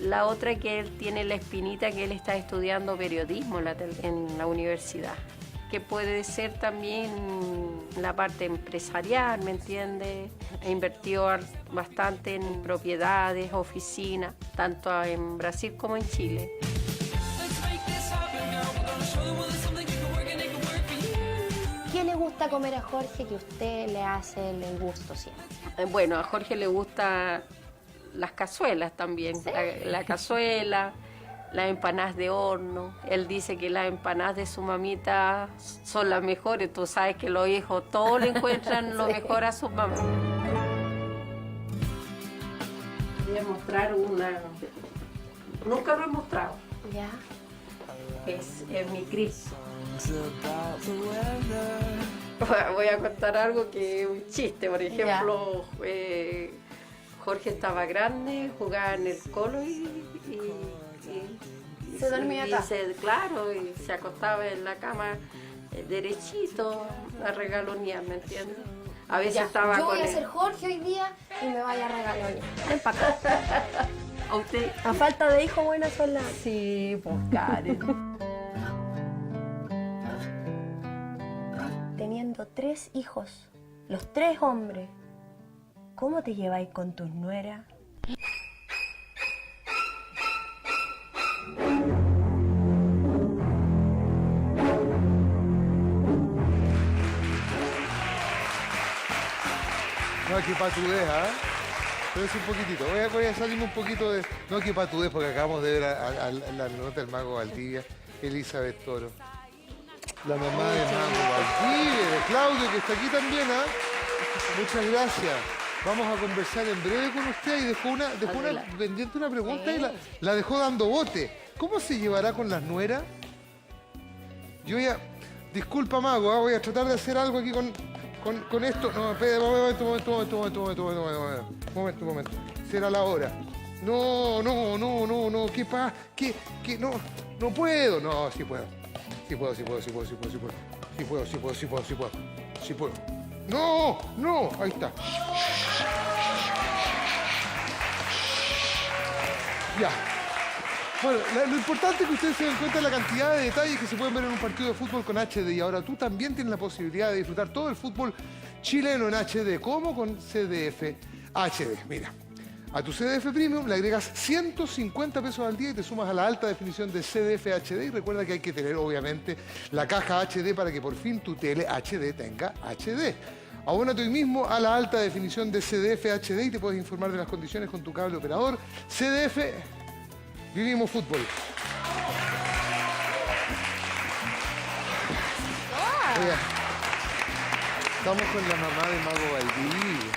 La otra que él tiene la espinita que él está estudiando periodismo en la universidad, que puede ser también la parte empresarial, ¿me entiendes? He invertido bastante en propiedades, oficinas, tanto en Brasil como en Chile. ¿Qué le gusta comer a Jorge que usted le hace el gusto siempre? Bueno, a Jorge le gustan las cazuelas también, ¿sí? la cazuela, las empanadas de horno. Él dice que las empanadas de su mamita son las mejores. Tú sabes que los hijos todos le encuentran lo mejor a su mamá. Voy a mostrar una... Nunca lo he mostrado. Ya. Es mi Cris. Voy a contar algo que es un chiste. Por ejemplo, Jorge estaba grande, jugaba en el Colo y ¿Se dormía acá? Claro, y se acostaba en la cama derechito a regalonear, ¿me entiendes? A veces Ya, estaba yo con voy a él. ser Jorge hoy día y me vaya a regalonear. Ven para acá. ¿A usted? A falta de hijo, buenas son las... Sí, pues Karen. Teniendo 3 hijos, los 3 hombres, ¿cómo te lleváis con tus nueras? No, qué patudez, ¿ah? Pero es un poquitito. Voy a salirme un poquito de... No, qué patudez, porque acabamos de ver a la nota del Mago Valdivia, Elizabeth Toro. La mamá del Mago Valdivia, de Claudio, que está aquí también, ¿ah? Muchas gracias. Vamos a conversar en breve con usted y dejó una pendiente una pregunta y la dejó dando bote. ¿Cómo se llevará con las nueras? Yo ya... Disculpa, Mago, ¿ah? Voy a tratar de hacer algo aquí con esto. No, espera, un momento. Será la hora. No, ¿qué pasa? ¿Qué? No puedo. No, sí puedo. Sí puedo. No, ahí está. Ya. Bueno, lo importante es que ustedes se den cuenta de la cantidad de detalles que se pueden ver en un partido de fútbol con HD. Y ahora tú también tienes la posibilidad de disfrutar todo el fútbol chileno en HD, como con CDF HD. Mira, a tu CDF Premium le agregas 150 pesos al día y te sumas a la alta definición de CDF HD. Y recuerda que hay que tener, obviamente, la caja HD para que por fin tu tele HD tenga HD. Abónate hoy mismo a la alta definición de CDF HD y te puedes informar de las condiciones con tu cable operador. CDF... Vivimos fútbol. Oiga, estamos con la mamá de Mago Valdivia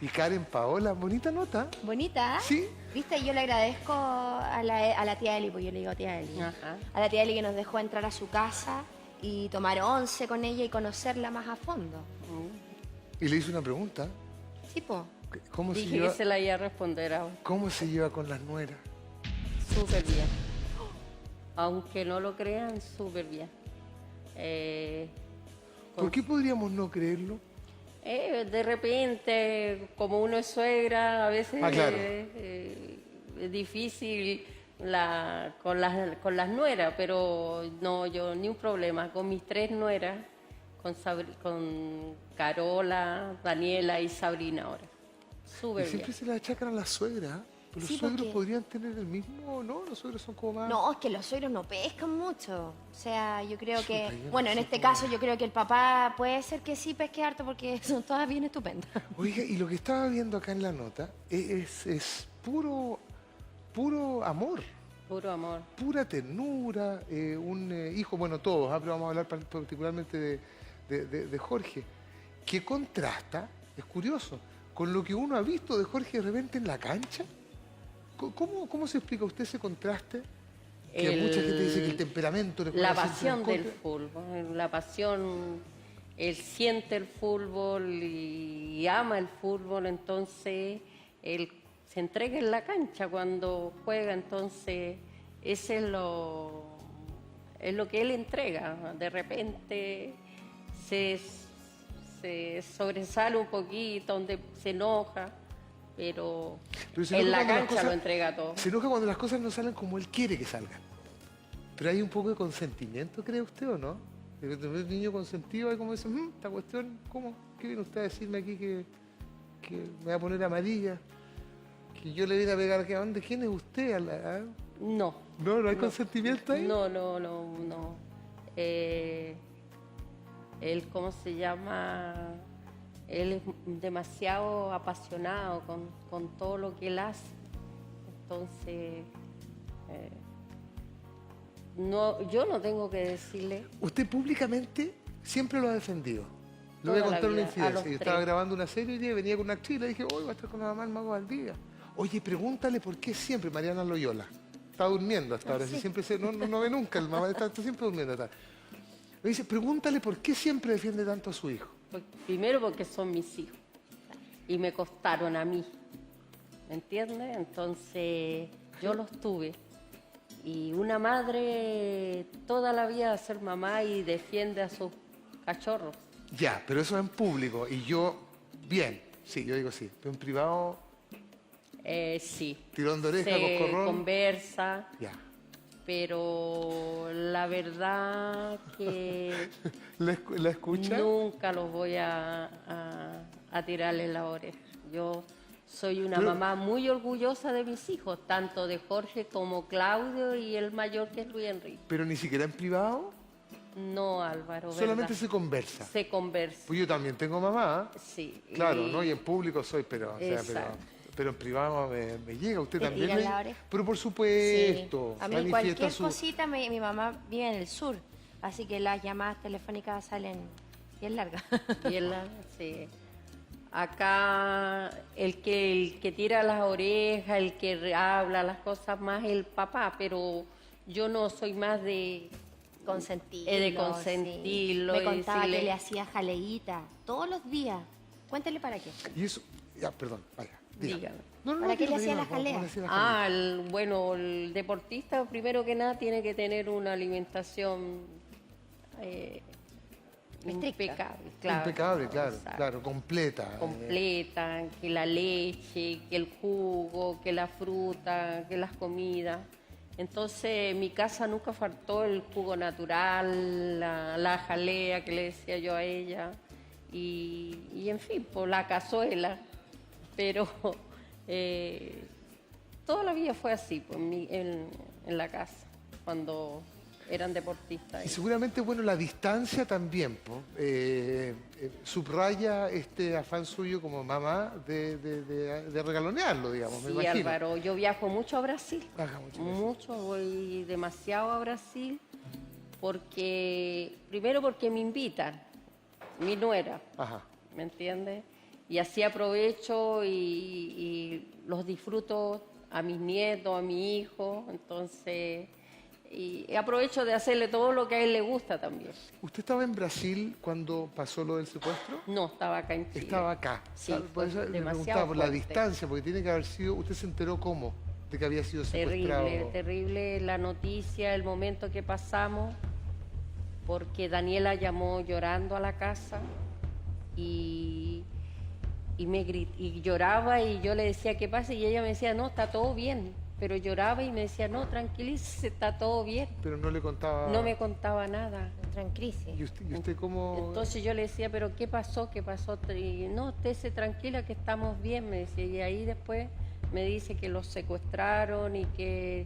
y Karen Paola. Bonita nota. Bonita. Sí. Viste, yo le agradezco a la tía Eli, pues yo le digo tía Eli. Ajá. A la tía Eli que nos dejó entrar a su casa y tomar once con ella y conocerla más a fondo. Y le hice una pregunta. Sí, po. ¿Cómo se Dije lleva? que se la iba a responder ahora. ¿Cómo se lleva con las nueras? Súper bien. Aunque no lo crean, súper bien. ¿Por qué podríamos no creerlo? De repente, como uno es suegra, a veces claro. Es difícil con las nueras, pero no, yo ni un problema. Con mis 3 nueras, con Carola, Daniela y Sabrina ahora. Súper Y siempre bien. se la achacan a la suegra. Pero Sí, los suegros porque- podrían tener el mismo, ¿no? Los suegros son como más... No, es que los suegros no pescan mucho. O sea, yo creo que... yo no Bueno, en sé este cómo- caso yo creo que el papá puede ser que sí pesque harto porque son todas bien estupendas. Oiga, y lo que estaba viendo acá en la nota es puro amor, Puro amor. pura ternura, un hijo, bueno, todos, pero vamos a hablar particularmente de Jorge, que contrasta, es curioso, con lo que uno ha visto de Jorge de repente en la cancha. ¿Cómo se explica usted ese contraste? Que mucha gente dice que el temperamento le La juega siempre en pasión del contra. fútbol, la pasión, él siente el fútbol y ama el fútbol, entonces él se entrega en la cancha cuando juega, entonces ese es lo que él entrega. De repente se sobresale un poquito, donde se enoja, pero se en enoja la cuando las cancha cosas- lo entrega todo. Se enoja cuando las cosas no salen como él quiere que salgan. Pero hay un poco de consentimiento, ¿cree usted o no? El niño consentido hay como dice, esta cuestión, ¿cómo? ¿Qué viene usted a decirme aquí que me va a poner amarilla? Que yo le vine a pegar, ¿a dónde? ¿Quién es usted? No. ¿No hay consentimiento ahí? No. Él, ¿cómo se llama? Él es demasiado apasionado con todo lo que él hace. Entonces, No, yo no tengo que decirle. Usted públicamente siempre lo ha defendido. Le voy a Toda la contar una vida, a infidencia. los Yo estaba 3. grabando una serie y venía con una actriz y le dije, hoy va a estar con la mamá del Mago Valdivia. Oye, pregúntale por qué siempre Mariana Loyola. Está durmiendo hasta ahora. sí. Si siempre no ve nunca, el mamá está siempre durmiendo. Me dice, pregúntale por qué siempre defiende tanto a su hijo. Primero porque son mis hijos y me costaron a mí, ¿me entiendes? Entonces yo los tuve y una madre toda la vida va a ser mamá y defiende a sus cachorros. Ya, pero eso es en público y yo, bien, sí, yo digo sí, pero en privado, Sí, tirón de oreja, se coscorrón. conversa, Ya. pero la verdad que ¿La escucha? nunca los voy a tirarles la oreja. Yo soy una Pero- mamá muy orgullosa de mis hijos, tanto de Jorge como Claudio y el mayor que es Luis Enrique. Pero ni siquiera en privado, No, Álvaro, solamente ¿verdad? se conversa. Se conversa, Pues yo también tengo mamá, sí. claro, y- ¿no? Y en público soy, pero, o sea, Exacto. pero en privado me llega. Usted ¿Te también. tiran la oreja? Pero por Sí. supuesto. A mí manifiesta cualquier su- cosita, mi mamá vive en el sur, así que las llamadas telefónicas salen bien largas. Bien sí. Acá el que tira las orejas, el que habla las cosas más es el papá, pero yo no soy más de Consentirlo. de consentirlo. Me y contaba decirle- que le hacía jaleíta todos los días. Cuéntale para qué. Y eso, ya, perdón, vaya. Dígame. Dígame. ¿Para qué le hacía la ¿cómo le jalea? hacía la jalea? Ah, bueno, el deportista primero que nada tiene que tener una alimentación impecable, claro. Impecable, claro, Exacto. claro, completa. Completa, que la leche, que el jugo, que la fruta, que las comidas. Entonces, en mi casa nunca faltó el jugo natural, la jalea que le decía yo a ella, y en fin, por la cazuela. Pero toda la vida fue así, pues, en la casa, cuando eran deportistas. Y seguramente, bueno, la distancia también, subraya este afán suyo como mamá de regalonearlo, digamos, me Sí, imagino. Álvaro, yo viajo mucho a Brasil. Viaja mucho. Mucho, voy demasiado a Brasil primero porque me invitan, mi nuera, Ajá. ¿me entiendes? Y así aprovecho y los disfruto a mis nietos, a mi hijo, entonces, y aprovecho de hacerle todo lo que a él le gusta también. ¿Usted estaba en Brasil cuando pasó lo del secuestro? No, estaba acá en Chile. Estaba acá. Sí, ¿Sabe? Por eso fue le demasiado preguntaba por la fuerte. distancia, porque tiene que haber sido, ¿usted se enteró cómo? De que había sido secuestrado. Terrible, terrible la noticia, el momento que pasamos, porque Daniela llamó llorando a la casa y lloraba y yo le decía, ¿qué pasa? Y ella me decía, no, está todo bien, pero lloraba y me decía, no, tranquilícese, está todo bien. Pero no le contaba... No me contaba nada. Entró en crisis. ¿Y usted cómo...? Entonces yo le decía, ¿pero qué pasó? ¿Qué pasó? Y, no, estése tranquila que estamos bien, me decía. Y ahí después me dice que los secuestraron y que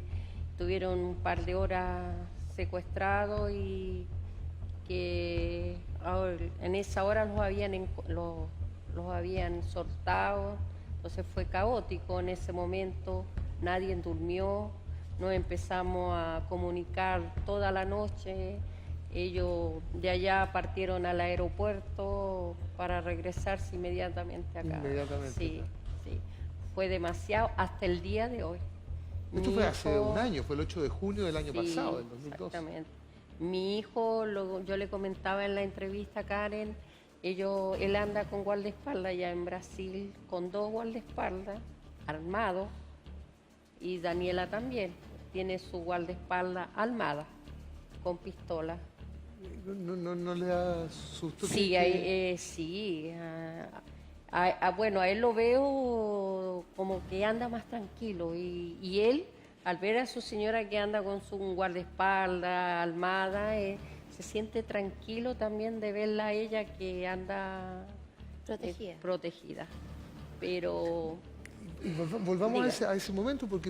tuvieron un par de horas secuestrados y que ahora, en esa hora los habían soltado. Entonces fue caótico en ese momento, nadie durmió, nos empezamos a comunicar toda la noche. Ellos de allá partieron al aeropuerto para regresarse inmediatamente acá. Inmediatamente. Sí, sí. Fue demasiado hasta el día de hoy. Esto Mi fue hace hijo- un año, fue el 8 de junio del año Sí, pasado, del 2012. Exactamente. Mi hijo, yo le comentaba en la entrevista a Karen, él anda con guardaespaldas allá en Brasil, con 2 guardaespaldas armados, y Daniela también tiene su guardaespaldas armada, con pistola. ¿No le da susto? Sí, sí. Bueno, a él lo veo como que anda más tranquilo y él, al ver a su señora que anda con su guardaespaldas armada, se siente tranquilo también de verla a ella que anda protegida. Pero... Y volvamos Diga. a ese momento, porque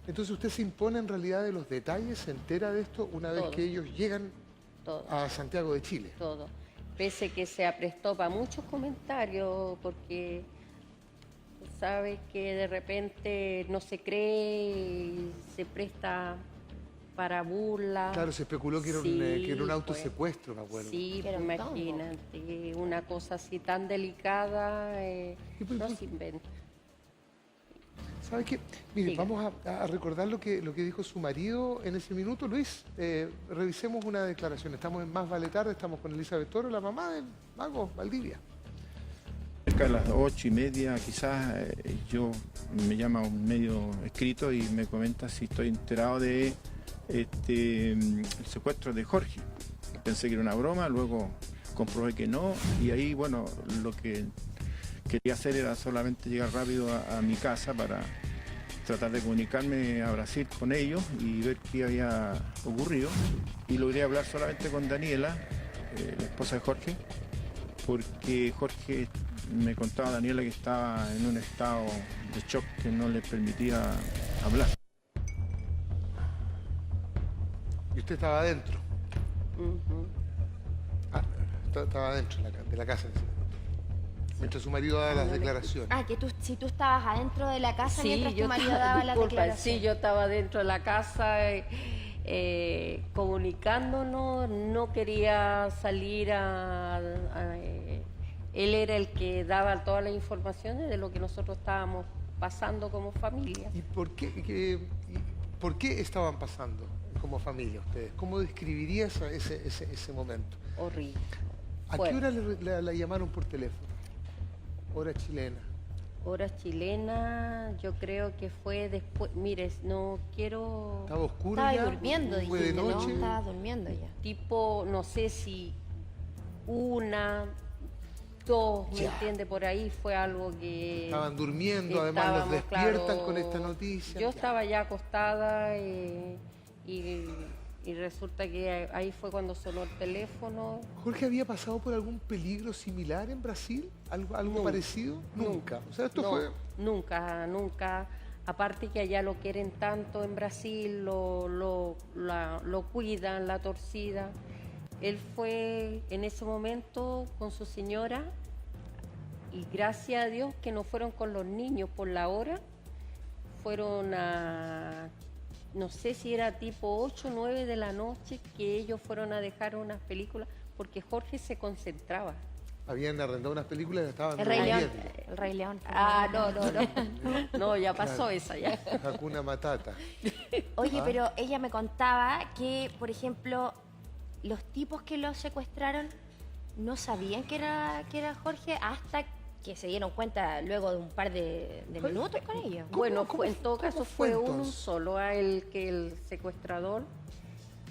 entonces usted se impone en realidad de los detalles, se entera de esto una vez Todo. que ellos llegan Todo. a Santiago de Chile. Todo. Pese que se aprestó para muchos comentarios, porque sabe que de repente no se cree y se presta para burla. Claro, se especuló que era, que era un autosecuestro, me acuerdo. Sí, pero imagínate, una cosa así tan delicada no se inventa. ¿Sabes qué? Mire, vamos a recordar lo que dijo su marido en ese minuto. Luis, revisemos una declaración. Estamos en Más Vale Tarde, estamos con Elizabeth Toro, la mamá del mago Valdivia. Cerca de las 8:30 quizás me llama un medio escrito y me comenta si estoy enterado de el secuestro de Jorge. Pensé que era una broma, luego comprobé que no y ahí, bueno, lo que quería hacer era solamente llegar rápido a mi casa para tratar de comunicarme a Brasil con ellos y ver qué había ocurrido. Y logré hablar solamente con Daniela, la esposa de Jorge, porque Jorge me contaba a Daniela que estaba en un estado de shock que no le permitía hablar. ¿Y usted estaba adentro? Estaba adentro de la casa. Mientras su marido daba las declaraciones. Que si tú estabas adentro de la casa mientras tu marido daba las disculpa, declaraciones. Sí, yo estaba dentro de la casa comunicándonos, no quería salir él era el que daba todas las informaciones de lo que nosotros estábamos pasando como familia. ¿Y por qué estaban pasando como familia ustedes? ¿Cómo describirías ese momento? Horrible. ¿A qué hora la llamaron por teléfono? Hora chilena. Hora chilena, yo creo que fue después. Mire, no quiero. ¿Estaba oscuro? Estaba durmiendo, ¿Fue de noche? ¿no? Estaba durmiendo ya. Tipo, no sé si 1, 2, ¿me entiende? Por ahí fue algo que. Estaban durmiendo, además los despiertan con esta noticia. Yo estaba ya acostada y resulta que ahí fue cuando sonó el teléfono. ¿Jorge había pasado por algún peligro similar en Brasil? ¿Algo parecido? Nunca. O sea, esto fue... Nunca. Aparte que allá lo quieren tanto en Brasil, lo cuidan, la torcida. Él fue en ese momento con su señora y gracias a Dios que no fueron con los niños por la hora. Fueron a... no sé si era tipo 8 o 9 de la noche que ellos fueron a dejar unas películas porque Jorge se concentraba. Habían arrendado unas películas y estaban El Rey León. No. No, ya pasó esa ya. Hakuna Matata. Oye, pero ella me contaba que, por ejemplo, los tipos que lo secuestraron no sabían que era Jorge hasta que se dieron cuenta luego de un par de minutos con ellos. Bueno, en todo caso fue uno solo el secuestrador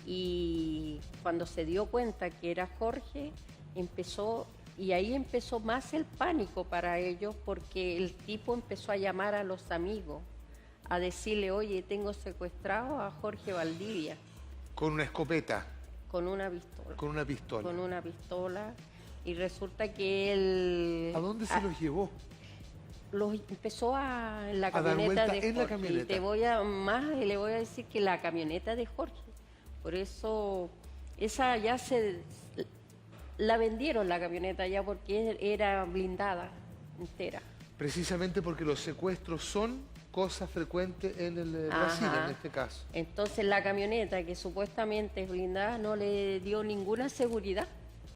y cuando se dio cuenta que era Jorge, ahí empezó más el pánico para ellos porque el tipo empezó a llamar a los amigos, a decirle, oye, tengo secuestrado a Jorge Valdivia. ¿Con una escopeta? Con una pistola. Con una pistola. Con una pistola. Y resulta que él... ¿A dónde se los llevó? Los empezó en la camioneta de Jorge. En la camioneta. Y le voy a decir que la camioneta de Jorge. Por eso, esa ya la vendieron la camioneta ya porque era blindada entera. Precisamente porque los secuestros son cosas frecuentes en el Brasil, en este caso. Entonces la camioneta que supuestamente es blindada no le dio ninguna seguridad.